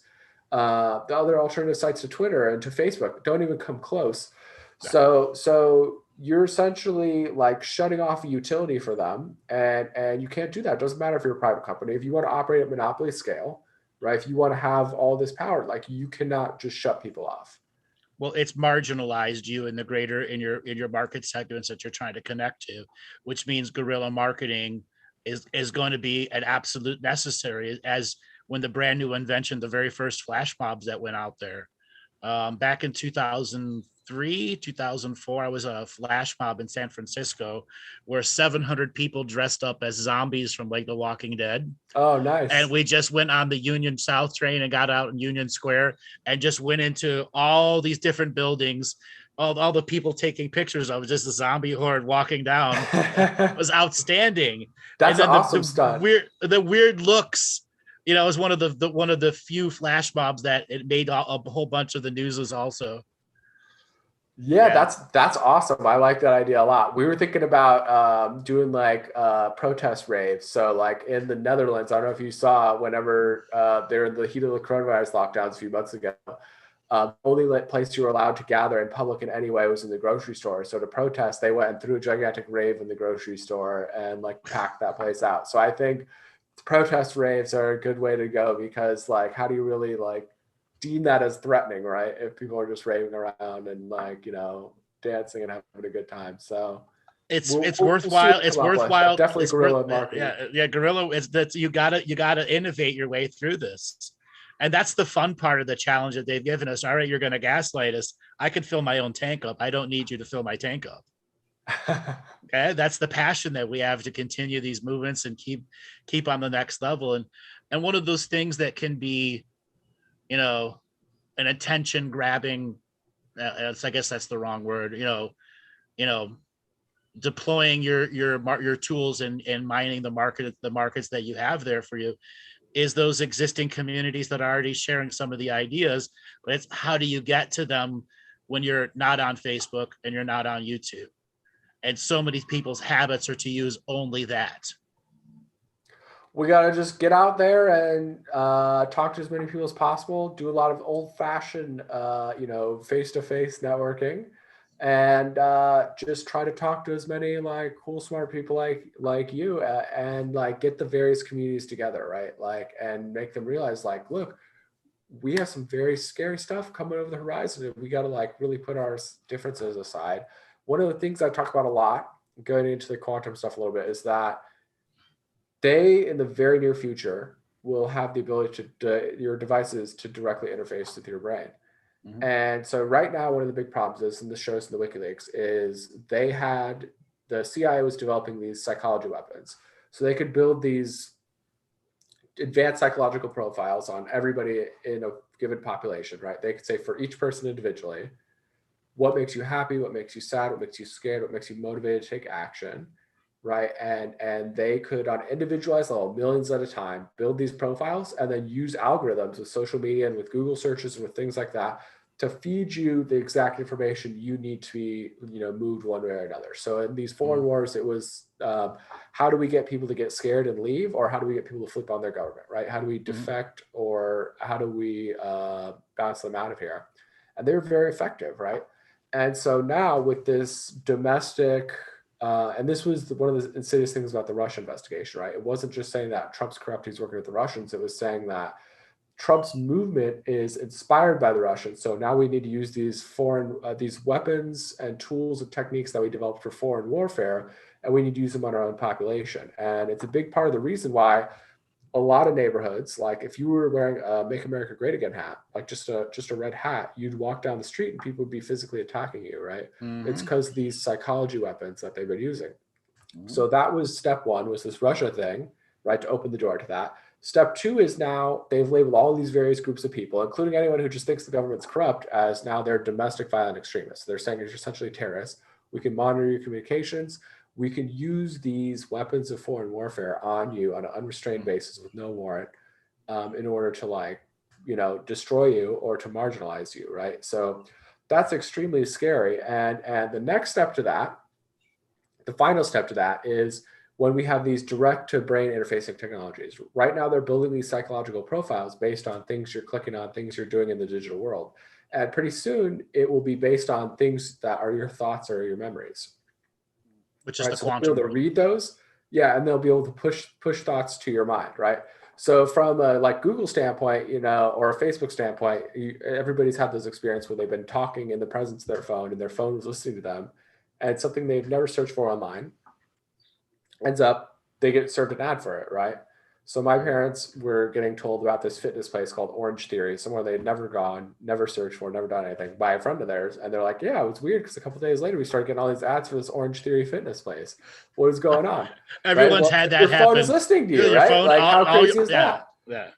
The other alternative sites to Twitter and to Facebook don't even come close. So you're essentially like shutting off a utility for them, and you can't do that. It doesn't matter if you're a private company. If you want to operate at monopoly scale, right? If you want to have all this power, like you cannot just shut people off. Well, it's marginalized you in the greater in your market segments that you're trying to connect to, which means guerrilla marketing is going to be an absolute necessary, as when the brand new invention, the very first flash mobs that went out there. Back in 2003, 2004, I was a flash mob in San Francisco where 700 people dressed up as zombies from like The Walking Dead. Oh, nice. And we just went on the Union South train and got out in Union Square and just went into all these different buildings. All the people taking pictures of just the zombie horde walking down. It was outstanding. That's and an awesome stunt. The weird looks. You know, it was one of the few flash mobs that it made a whole bunch of the newses also. Yeah, that's awesome. I like that idea a lot. We were thinking about doing like protest raves. So like in the Netherlands, I don't know if you saw whenever they're in the heat of the coronavirus lockdowns a few months ago, only place you were allowed to gather in public in any way was in the grocery store. So to protest, they went and threw a gigantic rave in the grocery store and like packed that place out. So I think protest raves are a good way to go, because like how do you really like deem that as threatening, right? If people are just raving around and like, you know, dancing and having a good time. So it's worthwhile. It's worthwhile. Definitely guerrilla marketing. Yeah, guerrilla is that you gotta innovate your way through this. And that's the fun part of the challenge that they've given us. All right, you're gonna gaslight us. I can fill my own tank up. I don't need you to fill my tank up. Okay, that's the passion that we have to continue these movements and keep on the next level. And one of those things that can be, you know, an attention grabbing, I guess that's the wrong word, you know, deploying your tools and mining the markets that you have there for you, is those existing communities that are already sharing some of the ideas. But it's how do you get to them when you're not on Facebook and you're not on YouTube? And so many people's habits are to use only that. We got to just get out there and talk to as many people as possible, do a lot of old-fashioned, face-to-face networking, and just try to talk to as many like cool, smart people like you, and like get the various communities together, right? Like, and make them realize like, look, we have some very scary stuff coming over the horizon. We got to like really put our differences aside. One of the things I talk about a lot, going into the quantum stuff a little bit, is that they, in the very near future, will have the ability to your devices to directly interface with your brain. Mm-hmm. And so right now, one of the big problems is, and this shows in the WikiLeaks, is the CIA was developing these psychology weapons. So they could build these advanced psychological profiles on everybody in a given population, right? They could say for each person individually, what makes you happy, what makes you sad, what makes you scared, what makes you motivated to take action, right? And they could, on an individualized level, millions at a time, build these profiles and then use algorithms with social media and with Google searches and with things like that to feed you the exact information you need to be, moved one way or another. So in these foreign wars, it was how do we get people to get scared and leave, or how do we get people to flip on their government, right? How do we defect, or how do we bounce them out of here? And they're very effective, right? And so now with this domestic, and this was one of the insidious things about the Russia investigation, right? It wasn't just saying that Trump's corrupt, he's working with the Russians. It was saying that Trump's movement is inspired by the Russians. So now we need to use these these weapons and tools and techniques that we developed for foreign warfare, and we need to use them on our own population. And it's a big part of the reason why a lot of neighborhoods, like if you were wearing a Make America Great Again hat, like just a red hat, you'd walk down the street and people would be physically attacking you, right? Mm-hmm. It's because these psychology weapons that they've been using. Mm-hmm. So that was step one, was this Russia thing, right? To open the door to that. Step two is now they've labeled all these various groups of people, including anyone who just thinks the government's corrupt, as now they're domestic violent extremists. They're saying you're essentially terrorists. We can monitor your communications. We can use these weapons of foreign warfare on you on an unrestrained basis with no warrant in order to like destroy you or to marginalize you, right? So that's extremely scary. And the next step to that, the final step to that, is when we have these direct to brain interfacing technologies. Right now, they're building these psychological profiles based on things you're clicking on, things you're doing in the digital world. And pretty soon it will be based on things that are your thoughts or your memories. Which is right? the So quantum they'll be able to read those. Yeah. And they'll be able to push thoughts to your mind, right? So from a like Google standpoint, or a Facebook standpoint, everybody's had this experience where they've been talking in the presence of their phone and their phone was listening to them, and it's something they've never searched for online. Ends up, they get served an ad for it, right? So my parents were getting told about this fitness place called Orange Theory, somewhere they'd never gone, never searched for, never done anything, by a friend of theirs. And they're like, yeah, it was weird because a couple of days later, we started getting all these ads for this Orange Theory fitness place. What is going on? Everyone's had that happen. Your phone is listening to you, right? Phone, like how crazy is that? Yeah.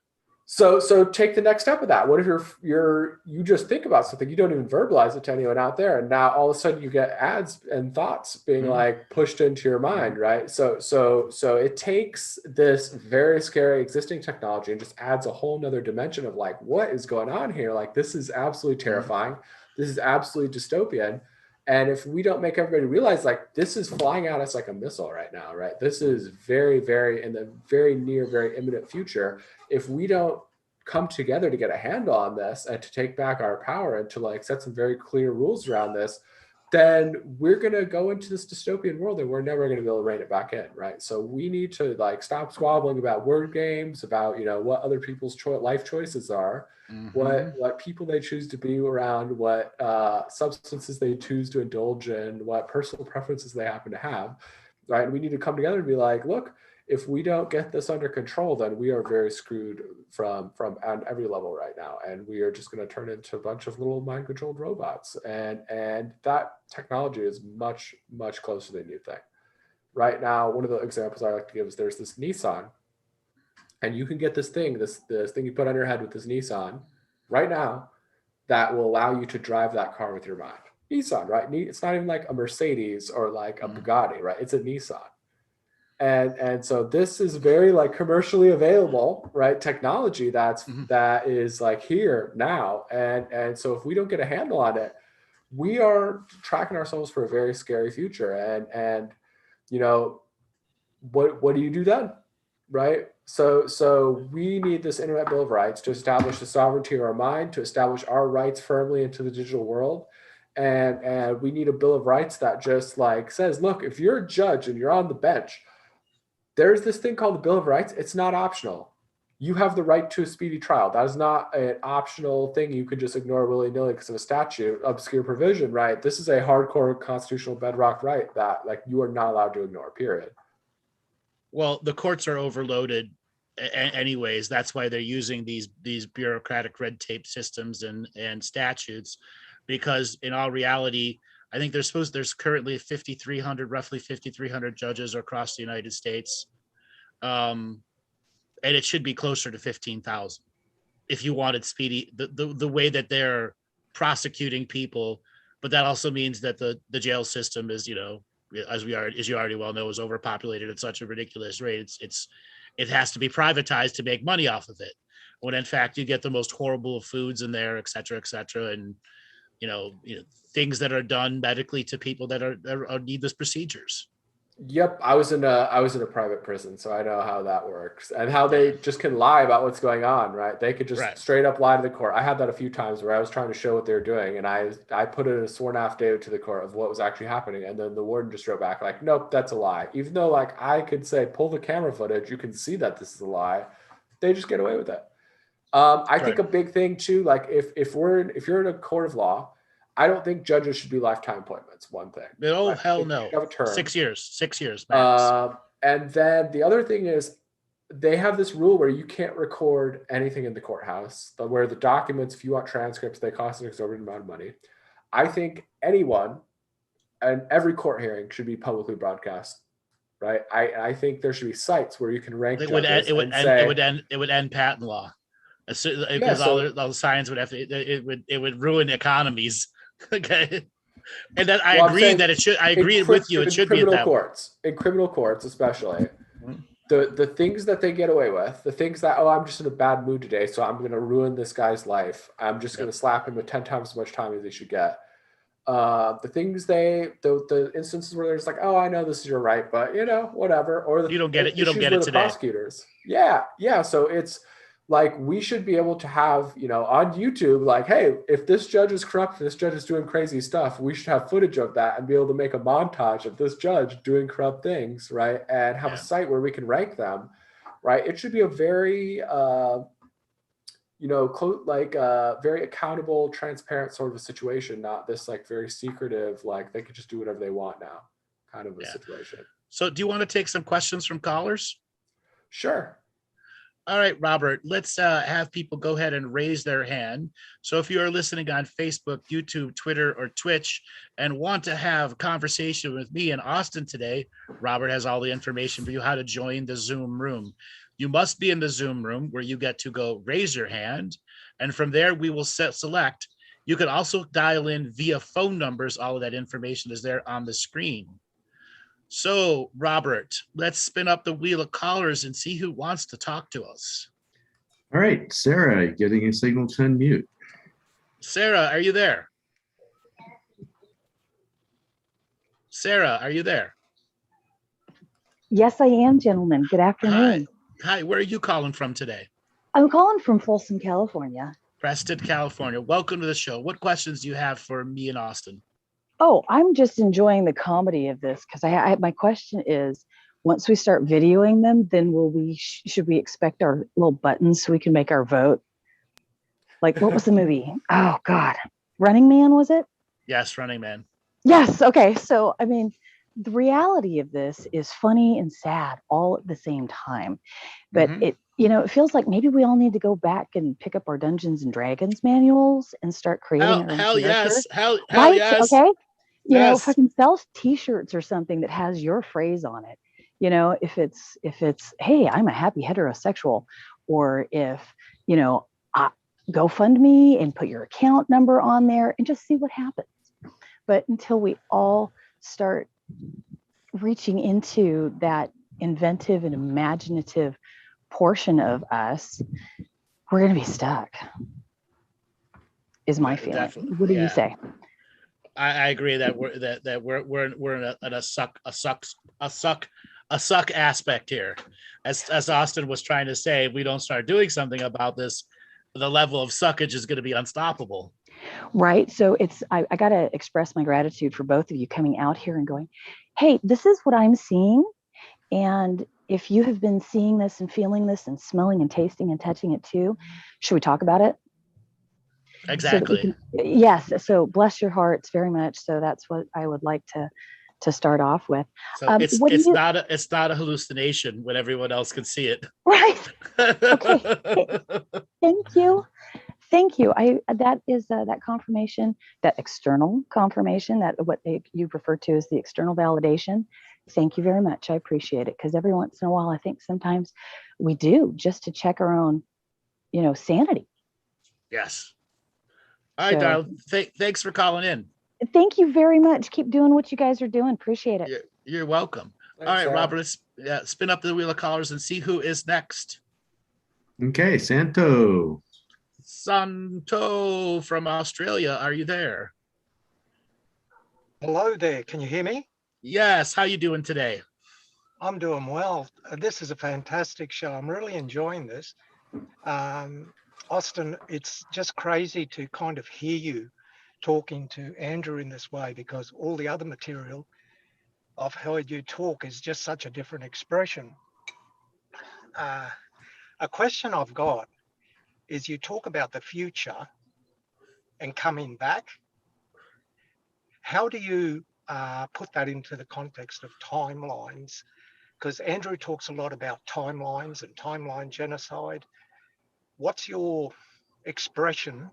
So take the next step of that. What if you just think about something, you don't even verbalize it to anyone out there, and now all of a sudden you get ads and thoughts being like pushed into your mind, right? So it takes this very scary existing technology and just adds a whole nother dimension of like, what is going on here? Like, this is absolutely terrifying. This is absolutely dystopian. And if we don't make everybody realize, like, this is flying at us like a missile right now, right? This is very, very in the very near, very imminent future. If we don't come together to get a handle on this and to take back our power and to like set some very clear rules around this, then we're going to go into this dystopian world and we're never going to be able to rein it back in, right? So we need to like stop squabbling about word games, about, what other people's life choices are, what people they choose to be around, what substances they choose to indulge in, what personal preferences they happen to have, right? And we need to come together and be like, look, if we don't get this under control, then we are very screwed from on every level right now. And we are just going to turn into a bunch of little mind-controlled robots. And that technology is much, much closer than you think. Right now, one of the examples I like to give is there's this Nissan, and you can get this thing you put on your head with this Nissan right now that will allow you to drive that car with your mind. Nissan, right? It's not even like a Mercedes or like a Bugatti, right? It's a Nissan. And so this is very like commercially available, right? Technology that is like here now. And so if we don't get a handle on it, we are tracking ourselves for a very scary future. And what do you do then? Right? So we need this Internet Bill of Rights to establish the sovereignty of our mind, to establish our rights firmly into the digital world. And we need a Bill of Rights that just like says, look, if you're a judge and you're on the bench, there's this thing called the Bill of Rights. It's not optional. You have the right to a speedy trial. That is not an optional thing you could just ignore willy-nilly because of a statute, obscure provision, right? This is a hardcore constitutional bedrock right that like you are not allowed to ignore, period. Well, the courts are overloaded anyways. That's why they're using these bureaucratic red tape systems and statutes, because in all reality, I think there's currently roughly 5,300 judges across the United States. And it should be closer to 15,000 if you wanted speedy, the way that they're prosecuting people. But that also means that the jail system is, as you already well know, is overpopulated at such a ridiculous rate. It has to be privatized to make money off of it, when in fact you get the most horrible of foods in there, et cetera, and things that are done medically to people that are needless procedures. Yep, I was in a private prison, so I know how that works and how they just can lie about what's going on, right? They could just straight up lie to the court. I had that a few times where I was trying to show what they were doing, and I put in a sworn affidavit to the court of what was actually happening, and then the warden just wrote back like, nope, that's a lie. Even though like I could say, pull the camera footage, you can see that this is a lie. They just get away with it. I think a big thing too, like if you're in a court of law, I don't think judges should be lifetime appointments. One thing. Oh, hell no. Have a term. 6 years max. And then the other thing is they have this rule where you can't record anything in the courthouse, where the documents, if you want transcripts, they cost an exorbitant amount of money. I think anyone and every court hearing should be publicly broadcast. Right. I think there should be sites where you can rank judges. It would end patent law. Because all the science would have to, it would ruin economies. Okay. And that I agree with you. It should be in criminal courts, especially. the things that they get away with, the things that, oh, I'm just in a bad mood today, so I'm going to ruin this guy's life. I'm just going to slap him with 10 times as much time as he should get. The things the instances where there's like, oh, I know this is your right, but whatever. Or the You don't get it. You don't issues get where it the today. prosecutors. Yeah. So it's like, we should be able to have, on YouTube, like, hey, if this judge is corrupt, this judge is doing crazy stuff, we should have footage of that and be able to make a montage of this judge doing corrupt things, right? And have a site where we can rank them, right? It should be a very, very accountable, transparent sort of a situation, not this like very secretive, like they could just do whatever they want now kind of a situation. So do you want to take some questions from callers? Sure. All right, Robert, let's have people go ahead and raise their hand. So if you are listening on Facebook, YouTube, Twitter, or Twitch and want to have a conversation with me and Austin today, Robert has all the information for you how to join the Zoom room. You must be in the Zoom room where you get to go raise your hand. And from there, we will select. You can also dial in via phone numbers. All of that information is there on the screen. So, Robert, let's spin up the wheel of callers and see who wants to talk to us. All right, Sarah, getting a signal to unmute. Sarah, are you there? Sarah, are you there? Yes, I am, gentlemen. Good afternoon. Hi, where are you calling from today? I'm calling from Folsom, California. Preston, California. Welcome to the show. What questions do you have for me and Austin? Oh, I'm just enjoying the comedy of this because my question is, once we start videoing them, then should we expect our little buttons so we can make our vote? Like, what was the movie? Oh God, Running Man, was it? Yes, Running Man. Yes. Okay. So, I mean, the reality of this is funny and sad all at the same time, but it feels like maybe we all need to go back and pick up our Dungeons and Dragons manuals and start creating our own hell character. yes. Hell Right? yes. Okay. Yes. Fucking sell t-shirts or something that has your phrase on it. If it's, hey, I'm a happy heterosexual, or if, GoFundMe and put your account number on there and just see what happens. But until we all start reaching into that inventive and imaginative portion of us, we're going to be stuck, is my feeling. Definitely. What do you say? I agree that we're in a suck aspect here. As Austin was trying to say, if we don't start doing something about this, the level of suckage is going to be unstoppable. Right. So I got to express my gratitude for both of you coming out here and going, hey, this is what I'm seeing. And if you have been seeing this and feeling this and smelling and tasting and touching it too, should we talk about it? Exactly. Yes. So bless your hearts very much. So that's what I would like to start off with. So it's not a hallucination when everyone else can see it. Right. Okay. Thank you. That is that confirmation, that external confirmation, that what you refer to as the external validation. Thank you very much. I appreciate it, because every once in a while, I think sometimes we do, just to check our own, sanity. Yes. All right, darling. Thanks for calling in. Thank you very much. Keep doing what you guys are doing. Appreciate it. You're welcome. Thanks, all right, Sarah. Robert, let's spin up the wheel of callers and see who is next. Okay, Santo. Santo from Australia, are you there? Hello there. Can you hear me? Yes. How you doing today? I'm doing well. This is a fantastic show. I'm really enjoying this. Austin, it's just crazy to kind of hear you talking to Andrew in this way, because all the other material I've heard you talk is just such a different expression. A question I've got is, you talk about the future and coming back. How do you put that into the context of timelines? Because Andrew talks a lot about timelines and timeline genocide. What's your expression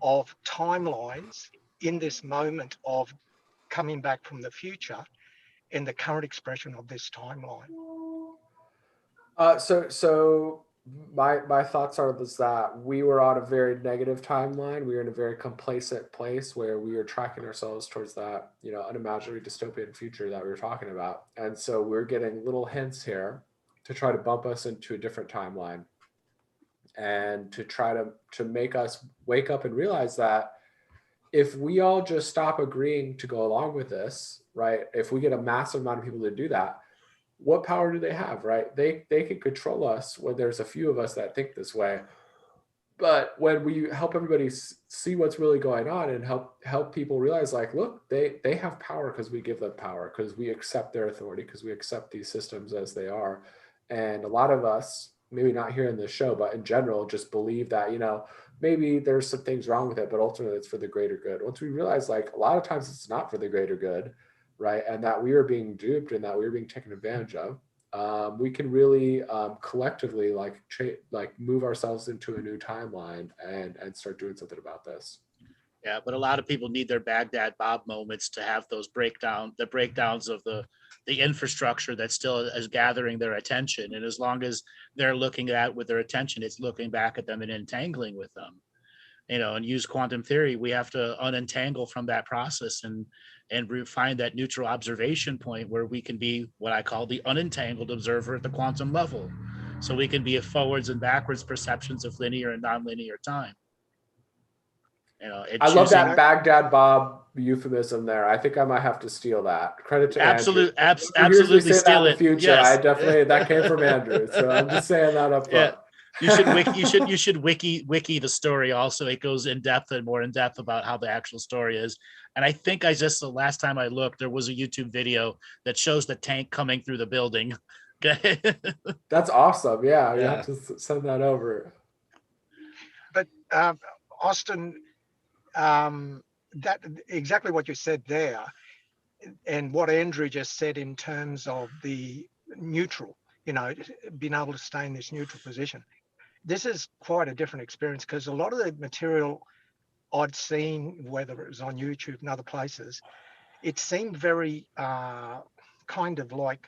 of timelines in this moment of coming back from the future and the current expression of this timeline? So my thoughts are that we were on a very negative timeline. We were in a very complacent place where we were tracking ourselves towards that, unimaginary dystopian future that we were talking about. And so we're getting little hints here to try to bump us into a different timeline, and to try to make us wake up and realize that if we all just stop agreeing to go along with this, right? If we get a massive amount of people to do that, what power do they have, right? They can control us when there's a few of us that think this way. But when we help everybody see what's really going on and help people realize, like, look, they have power because we give them power, because we accept their authority, because we accept these systems as they are. And a lot of us, maybe not here in this show, but in general, just believe that, maybe there's some things wrong with it, but ultimately it's for the greater good. Once we realize, like, a lot of times it's not for the greater good, right? And that we are being duped and that we are being taken advantage of. We can really collectively move ourselves into a new timeline and start doing something about this. Yeah, but a lot of people need their Baghdad Bob moments to have those breakdowns of the infrastructure that still is gathering their attention. And as long as they're looking at with their attention, it's looking back at them and entangling with them. And use quantum theory, we have to unentangle from that process and find that neutral observation point where we can be what I call the unentangled observer at the quantum level. So we can be a forwards and backwards perceptions of linear and nonlinear time. I love that Baghdad Bob euphemism there. I think I might have to steal that. Credit to Andrew. Absolutely steal it. Future. Yes. I definitely, that came from Andrew. So I'm just saying that up front. Yeah. You should wiki the story also. It goes in depth and more in depth about how the actual story is. And I think the last time I looked, there was a YouTube video that shows the tank coming through the building. Okay. That's awesome. Yeah. You have to send that over. But Austin, that exactly what you said there, and what Andrew just said in terms of the neutral, being able to stay in this neutral position. This is quite a different experience, because a lot of the material I'd seen, whether it was on YouTube and other places, it seemed very kind of like,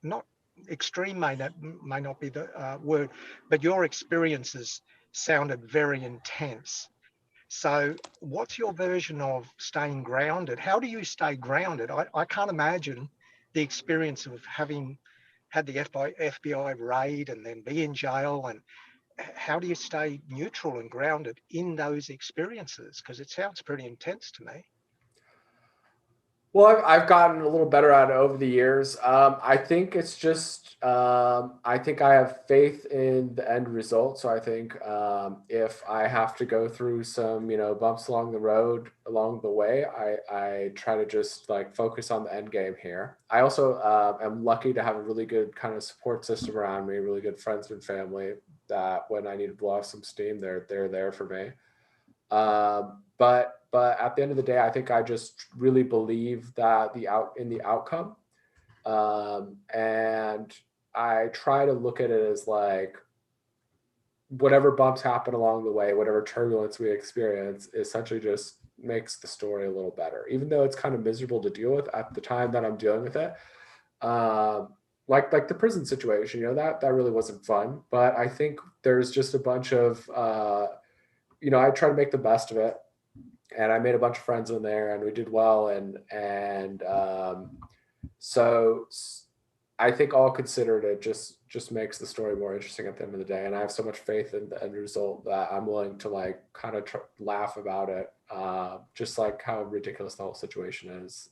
not extreme, may not be the word, but your experiences sounded very intense. So what's your version of staying grounded? How do you stay grounded? I can't imagine the experience of having had the FBI raid and then be in jail. And how do you stay neutral and grounded in those experiences? Because it sounds pretty intense to me. Well, I've gotten a little better at it over the years. I think it's just, I think I have faith in the end result. So I think if I have to go through some, bumps along the road along the way, I try to just focus on the end game here. I also am lucky to have a really good kind of support system around me, really good friends and family that when I need to blow off some steam, they're there for me. But at the end of the day, I think I just really believe that the outcome. And I try to look at it as whatever bumps happen along the way, whatever turbulence we experience, essentially just makes the story a little better, even though it's kind of miserable to deal with at the time that I'm dealing with it. Like the prison situation, that really wasn't fun, but I think there's just a bunch of, I try to make the best of it. And I made a bunch of friends in there, and we did well. And so I think all considered, it just makes the story more interesting at the end of the day. And I have so much faith in the end result that I'm willing to kind of laugh about it, just like how ridiculous the whole situation is.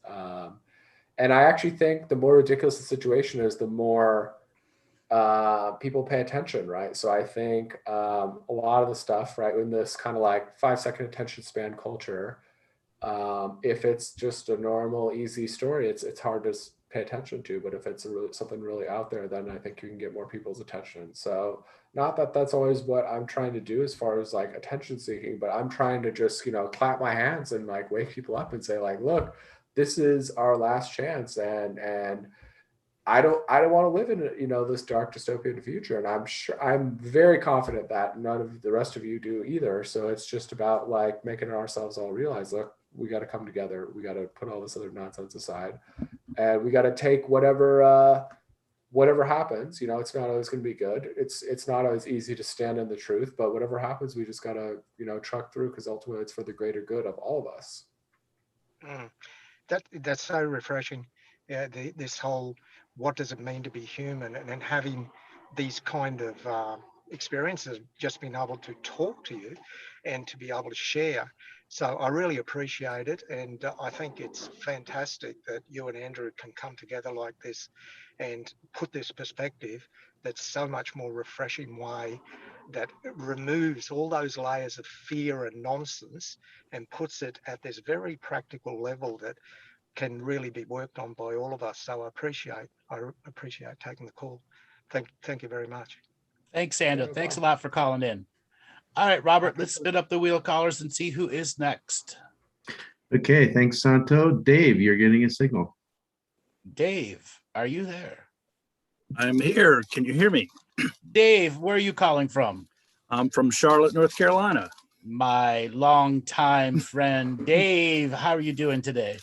And I actually think the more ridiculous the situation is, the more people pay attention, right? So I think a lot of the stuff, right, in this kind of 5-second attention span culture, if it's just a normal, easy story, it's hard to pay attention to. But if it's something really out there, then I think you can get more people's attention. So not that that's always what I'm trying to do as far as attention seeking, but I'm trying to just clap my hands and wake people up and say look, this is our last chance, and I don't want to live in this dark dystopian future, and I'm very confident that none of the rest of you do either. So it's just about making ourselves all realize, look, we got to come together. We got to put all this other nonsense aside, and we got to take whatever happens. It's not always going to be good. It's not always easy to stand in the truth, but whatever happens, we just got to truck through, because ultimately it's for the greater good of all of us. That's so refreshing. Yeah, this whole, what does it mean to be human, and then having these kind of experiences, just being able to talk to you and to be able to share. So I really appreciate it, and I think it's fantastic that you and Andrew can come together like this and put this perspective that's so much more refreshing way, that removes all those layers of fear and nonsense and puts it at this very practical level that can really be worked on by all of us. So I appreciate taking the call. Thank you very much. Thanks, Santo. No Thanks a problem. lot for calling in. All right, Robert, let's spin up the wheel callers and see who is next. Okay, thanks, Santo. Dave, you're getting a signal. Dave, are you there? I'm here. Can you hear me? Dave, where are you calling from? I'm from Charlotte, North Carolina. My longtime friend, Dave. How are you doing today?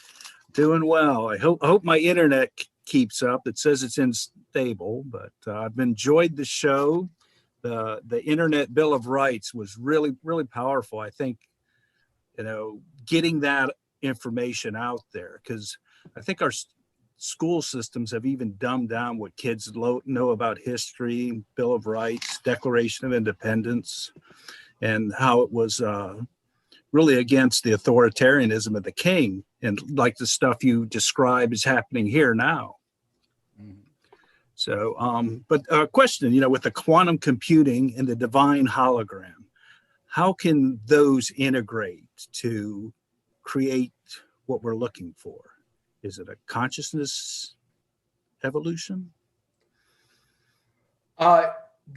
Doing well. I hope my internet keeps up. It says it's unstable, but I've enjoyed the show. The Internet Bill of Rights was really, really powerful. I think, getting that information out there, because I think our school systems have even dumbed down what kids know about history, Bill of Rights, Declaration of Independence, and how it was really against the authoritarianism of the king, and like the stuff you describe is happening here now. So, but a question, with the quantum computing and the divine hologram, how can those integrate to create what we're looking for? Is it a consciousness evolution?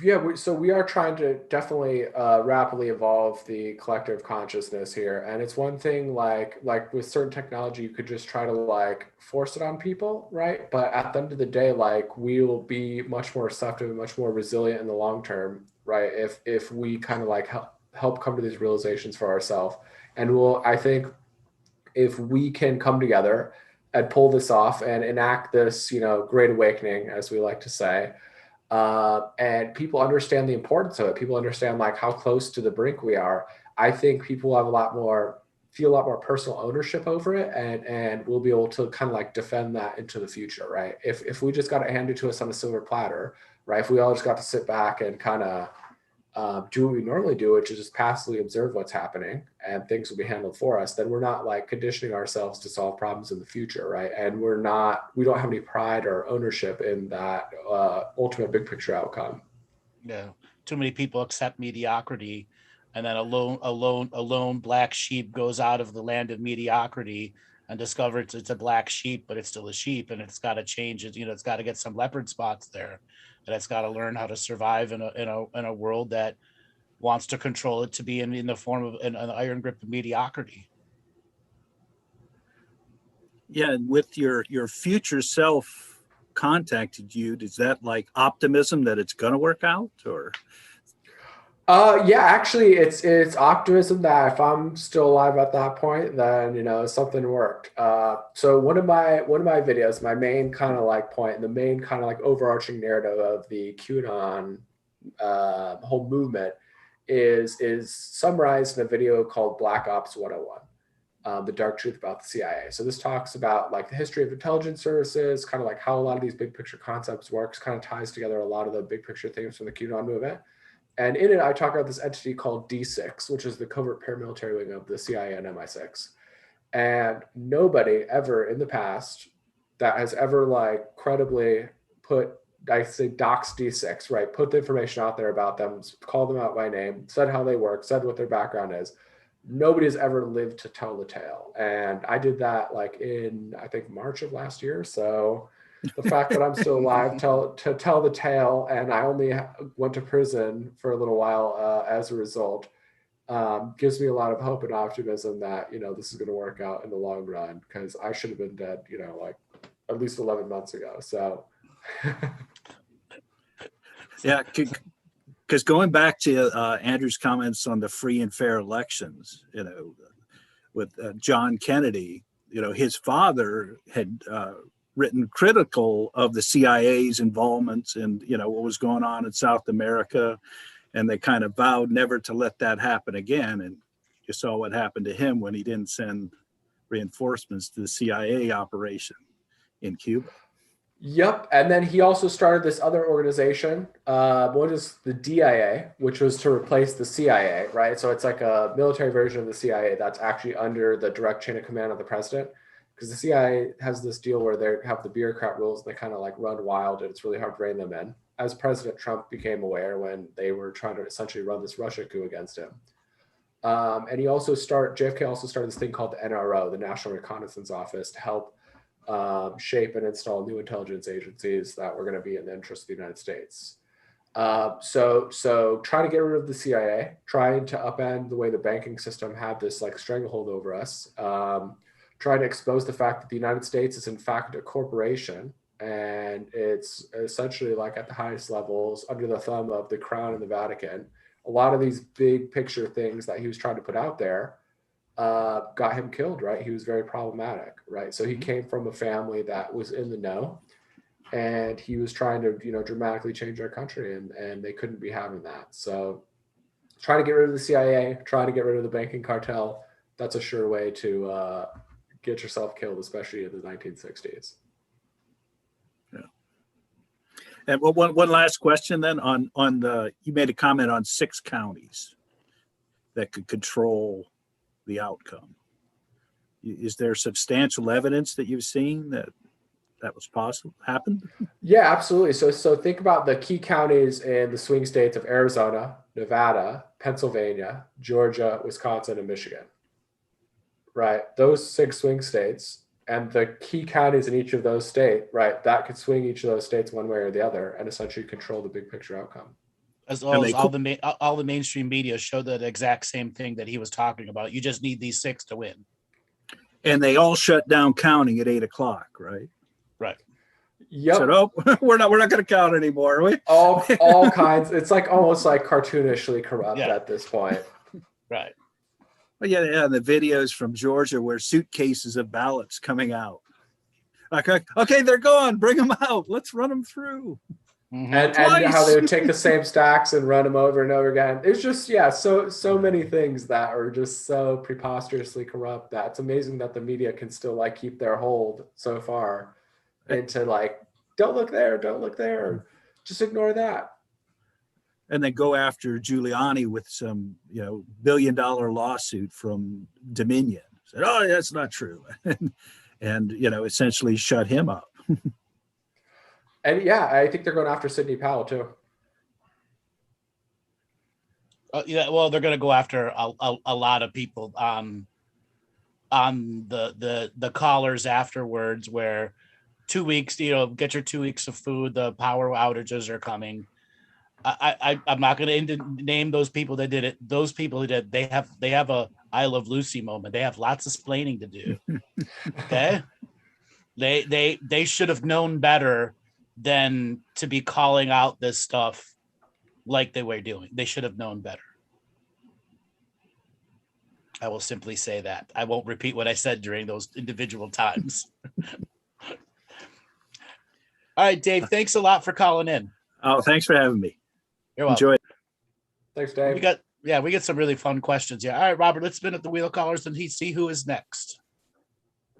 Yeah, so we are trying to definitely rapidly evolve the collective consciousness here, and it's one thing like with certain technology you could just try to force it on people, right? But at the end of the day, we will be much more receptive and much more resilient in the long term, right? If we kind of help come to these realizations for ourselves, and I think if we can come together and pull this off and enact this, great awakening, as we like to say. And people understand the importance of it. People understand how close to the brink we are. I think people have feel a lot more personal ownership over it, and we'll be able to kind of defend that into the future, right? If we just got it handed to us on a silver platter, right? If we all just got to sit back and kind of do what we normally do, which is just passively observe what's happening and things will be handled for us, then we're not conditioning ourselves to solve problems in the future, right? And we don't have any pride or ownership in that ultimate big picture outcome. Yeah, too many people accept mediocrity, and then a lone black sheep goes out of the land of mediocrity and discovers it's a black sheep, but it's still a sheep, and it's got to change it. It's got to get some leopard spots there, and it's got to learn how to survive in a world that wants to control it to be in the form of an iron grip of mediocrity. Yeah, and with your future self contacted you, is that optimism that it's going to work out, or? Yeah, actually, it's optimism that if I'm still alive at that point, then something worked. So one of my videos, my main kind of point, the main kind of overarching narrative of the Q-anon whole movement is summarized in a video called Black Ops 101, the dark truth about the CIA. So this talks about the history of intelligence services, kind of how a lot of these big picture concepts works, kind of ties together a lot of the big picture themes from the Q-anon movement. And in it, I talk about this entity called D6, which is the covert paramilitary wing of the CIA and MI6. And nobody ever in the past that has ever credibly put, I say, docs D6, right? Put the information out there about them, called them out by name, said how they work, said what their background is. Nobody's ever lived to tell the tale. And I did that in, I think, March of last year. So the fact that I'm still alive to tell the tale, and I only went to prison for a little while as a result, gives me a lot of hope and optimism that this is going to work out in the long run, because I should have been dead at least 11 months ago. So Yeah, because going back to Andrew's comments on the free and fair elections, with John Kennedy, his father had written critical of the CIA's involvements and what was going on in South America, and they kind of vowed never to let that happen again. And you saw what happened to him when he didn't send reinforcements to the CIA operation in Cuba. Yep. And then he also started this other organization. What is the DIA, which was to replace the CIA, right? So it's like a military version of the CIA that's actually under the direct chain of command of the president. Because the CIA has this deal where they have the bureaucrat rules and they kind of like run wild and it's really hard to rein them in. As President Trump became aware when they were trying to essentially run this Russia coup against him. And JFK also started this thing called the NRO, the National Reconnaissance Office, to help shape and install new intelligence agencies that were going to be in the interest of the United States. So trying to get rid of the CIA, trying to upend the way the banking system had this like stranglehold over us, trying to expose the fact that the United States is in fact a corporation and it's essentially like at the highest levels under the thumb of the Crown and the Vatican. A lot of these big picture things that he was trying to put out there got him killed, right? He was very problematic, right? So he came from a family that was in the know and he was trying to, dramatically change our country and they couldn't be having that. So trying to get rid of the CIA, trying to get rid of the banking cartel, that's a sure way to get yourself killed, especially in the 1960s. Yeah. And one last question then on you made a comment on 6 counties that could control the outcome. Is there substantial evidence that you've seen that was possible, happened? Yeah, absolutely. So think about the key counties in the swing states of Arizona, Nevada, Pennsylvania, Georgia, Wisconsin, and Michigan. Right, those 6 swing states and the key counties in each of those states, right, that could swing each of those states one way or the other and essentially control the big picture outcome. As well as all the mainstream media show the exact same thing that he was talking about. You just need these 6 to win. And they all shut down counting at 8:00, right? Right. Yep. Said, oh, we're not going to count anymore, are we? All kinds. It's like almost like cartoonishly corrupt at this point. Right. Well, yeah, the videos from Georgia where suitcases of ballots coming out. Like, okay, they're gone. Bring them out. Let's run them through. Mm-hmm. And how they would take the same stacks and run them over and over again. It's just, so many things that are just so preposterously corrupt that it's amazing that the media can still like keep their hold so far into like, don't look there, just ignore that. And then go after Giuliani with some, $1 billion lawsuit from Dominion. Said, oh, that's not true. and essentially shut him up. And I think they're going after Sidney Powell too. Well, they're going to go after a lot of people on the callers afterwards, where 2 weeks, get your 2 weeks of food. The power outages are coming. I'm not going to name those people that did it. Those people who did, they have a I Love Lucy moment. They have lots of explaining to do. Okay, they should have known better than to be calling out this stuff like they were doing. They should have known better. I will simply say that. I won't repeat what I said during those individual times. All right, Dave, thanks a lot for calling in. Oh, thanks for having me. You're welcome. Enjoy it. Thanks, Dave. We get some really fun questions. Yeah. All right, Robert, let's spin at the wheel callers and see who is next.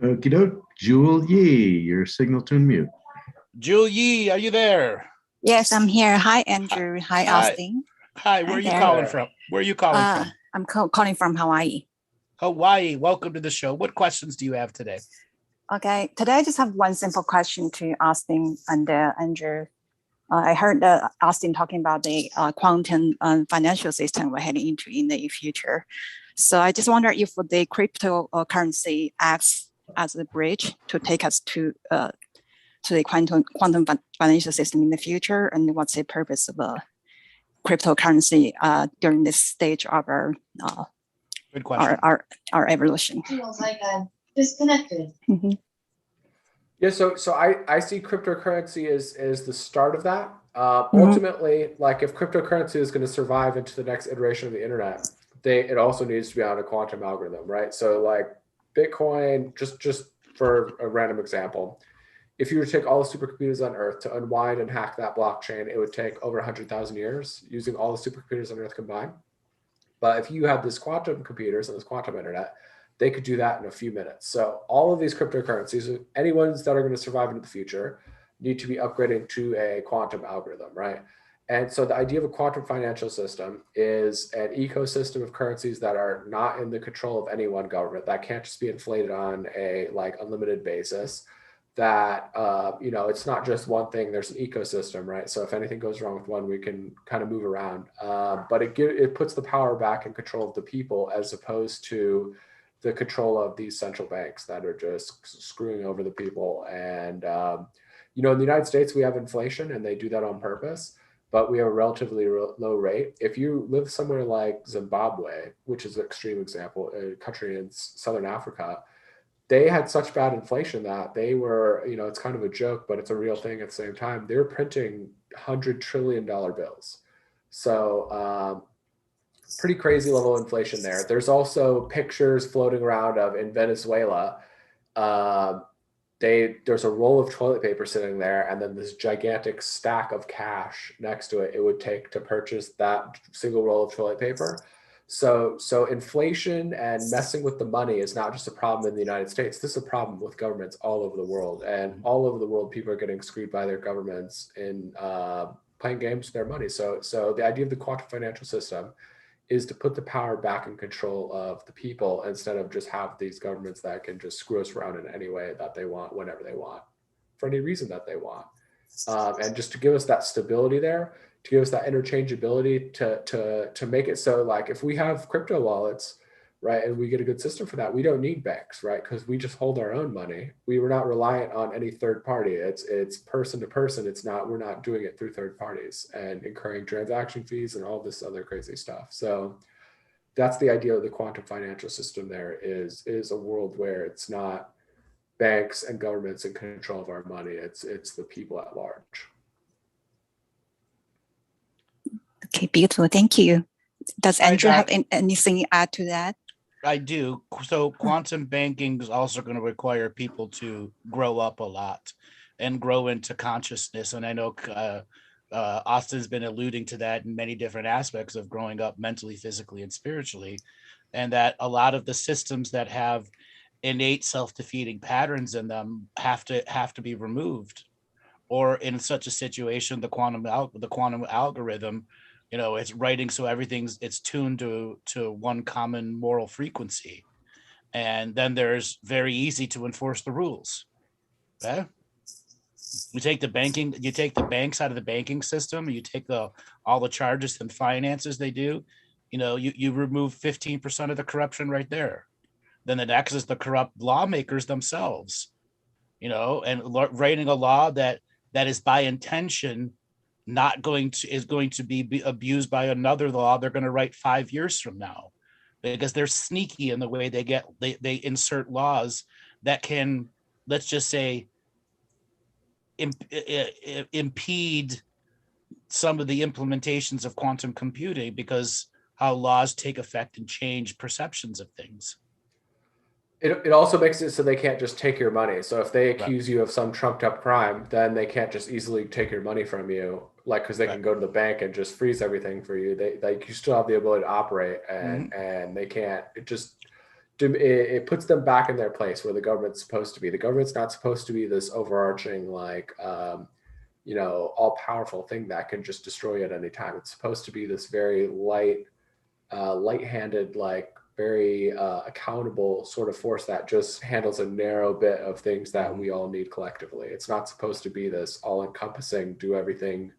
Okie doke. Jewel Yee, your signal to unmute. Jewel Yee, are you there? Yes, I'm here. Hi, Andrew. Hi, Austin. Hi, where are you calling from? Where are you calling from? I'm calling from Hawaii. Hawaii, welcome to the show. What questions do you have today? Okay, today I just have one simple question to Austin and Andrew. I heard Austin talking about the quantum financial system we're heading into in the future. So I just wonder if the cryptocurrency acts as a bridge to take us to the quantum financial system in the future, and what's the purpose of a cryptocurrency during this stage of our good question. our evolution. Feels like disconnected. Mm-hmm. Yeah, so I see cryptocurrency as the start of that. Ultimately, like if cryptocurrency is going to survive into the next iteration of the internet, it also needs to be on a quantum algorithm, right? So like Bitcoin, just for a random example, if you were to take all the supercomputers on Earth to unwind and hack that blockchain, it would take over 100,000 years using all the supercomputers on Earth combined. But if you have this quantum computers and this quantum internet, they could do that in a few minutes. So all of these cryptocurrencies, any ones that are going to survive into the future, need to be upgrading to a quantum algorithm, right? And so the idea of a quantum financial system is an ecosystem of currencies that are not in the control of any one government, that can't just be inflated on a like unlimited basis, that, it's not just one thing, there's an ecosystem, right? So if anything goes wrong with one, we can kind of move around. But it puts the power back in control of the people as opposed to the control of these central banks that are just screwing over the people. And, in the United States, we have inflation and they do that on purpose, but we have a relatively low rate. If you live somewhere like Zimbabwe, which is an extreme example, a country in Southern Africa, they had such bad inflation that they were, it's kind of a joke, but it's a real thing at the same time. They were printing $100 trillion bills. So pretty crazy level of inflation there. There's also pictures floating around of in Venezuela. There's a roll of toilet paper sitting there and then this gigantic stack of cash next to it would take to purchase that single roll of toilet paper. So inflation and messing with the money is not just a problem in the United States. This is a problem with governments all over the world. And all over the world, people are getting screwed by their governments in playing games with their money. So the idea of the quantum financial system is to put the power back in control of the people instead of just have these governments that can just screw us around in any way that they want, whenever they want, for any reason that they want. And just to give us that stability there, to give us that interchangeability, to make it so like if we have crypto wallets, right, and we get a good system for that, we don't need banks, right? Because we just hold our own money. We were not reliant on any third party. It's person to person. We're not doing it through third parties and incurring transaction fees and all this other crazy stuff. So that's the idea of the quantum financial system. There is a world where it's not banks and governments in control of our money. It's the people at large. Okay, beautiful. Thank you. Does Andrew Doc. have anything to add to that? I do. So quantum banking is also going to require people to grow up a lot and grow into consciousness. And I know Austin's been alluding to that in many different aspects of growing up mentally, physically, and spiritually. And that a lot of the systems that have innate self-defeating patterns in them have to be removed. Or in such a situation, the quantum algorithm, it's writing so it's tuned to one common moral frequency, and then there's very easy to enforce the rules. Okay? You take the banks out of the banking system, you take all the charges and finances they do, you remove 15% of the corruption right there. Then the next is the corrupt lawmakers themselves, and writing a law that is by intention is going to be abused by another law they're going to write 5 years from now, because they're sneaky in the way they insert laws that can, let's just say, impede some of the implementations of quantum computing, because how laws take effect and change perceptions of things. It also makes it so they can't just take your money. So if they accuse you of some trumped up crime, then they can't just easily take your money from you, like, because they can go to the bank and just freeze everything for you. You still have the ability to operate, and they can't. It puts them back in their place where the government's supposed to be. The government's not supposed to be this overarching, all powerful thing that can just destroy you at any time. It's supposed to be this very light-handed, very accountable sort of force that just handles a narrow bit of things that we all need collectively. It's not supposed to be this all-encompassing, do everything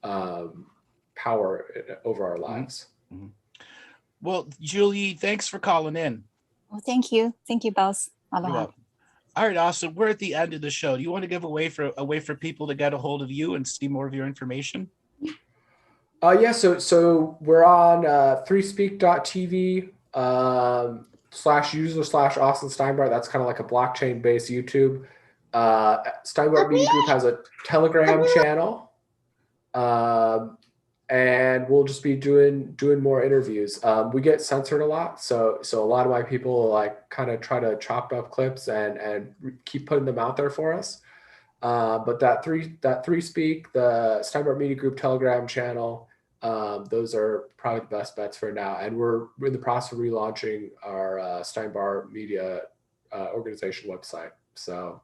power over our lives. Mm-hmm. Well, Julie, thanks for calling in. Well, thank you both. All right, Austin, we're at the end of the show. Do you want to give a way for people to get a hold of you and see more of your information? Yeah, so we're on 3speak.tv /user/Austin Steinbart. That's kind of like a blockchain based YouTube. Steinbart Media Group has a Telegram channel, and we'll just be doing more interviews. We get censored a lot, so a lot of my people kind of try to chop up clips and keep putting them out there for us. But that 3speak, the Steinbart Media Group Telegram channel, those are probably the best bets for now. And we're in the process of relaunching our Steinbart Media organization website. So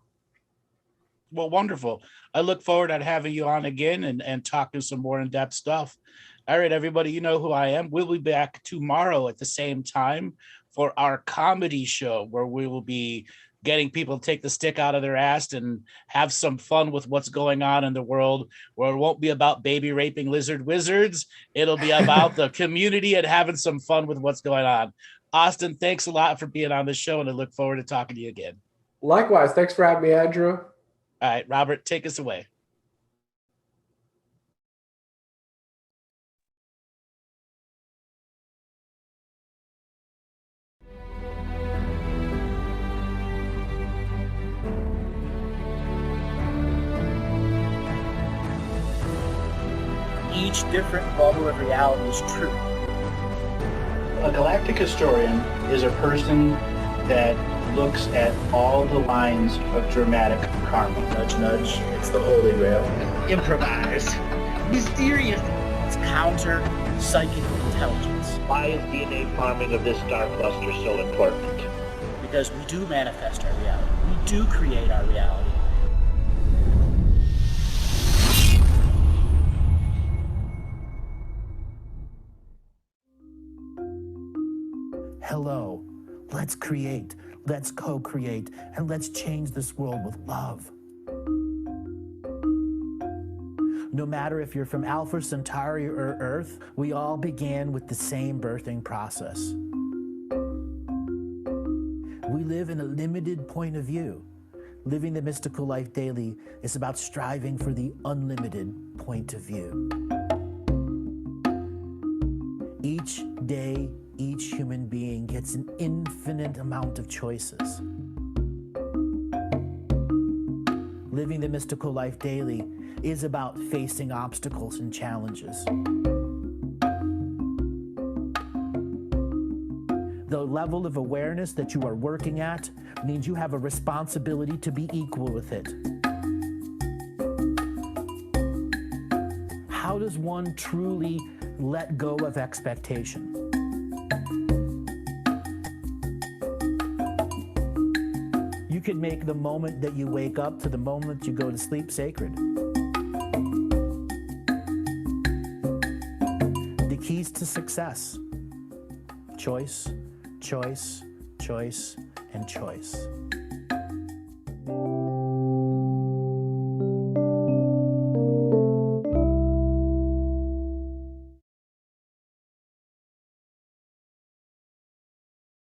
Well, wonderful. I look forward to having you on again and talking some more in-depth stuff. All right, everybody, you know who I am. We'll be back tomorrow at the same time for our comedy show, where we will be getting people to take the stick out of their ass and have some fun with what's going on in the world, where it won't be about baby raping lizard wizards. It'll be about the community and having some fun with what's going on. Austin, thanks a lot for being on the show, and I look forward to talking to you again. Likewise. Thanks for having me, Andrew. All right, Robert, take us away. Each different bubble of reality is true. A galactic historian is a person that looks at all the lines of dramatic karma. Nudge, nudge, it's the Holy Grail. Improvise. Mysterious. It's counter psychic intelligence. Why is DNA farming of this star cluster so important? Because we do manifest our reality. We do create our reality. Hello, let's create, let's co-create, and let's change this world with love. No matter if you're from Alpha Centauri or Earth, we all began with the same birthing process. We live in a limited point of view. Living the mystical life daily is about striving for the unlimited point of view. Each day, each human being gets an infinite amount of choices. Living the mystical life daily is about facing obstacles and challenges. The level of awareness that you are working at means you have a responsibility to be equal with it. How does one truly let go of expectation? You can make the moment that you wake up to the moment you go to sleep sacred. The keys to success: choice, choice, choice, and choice.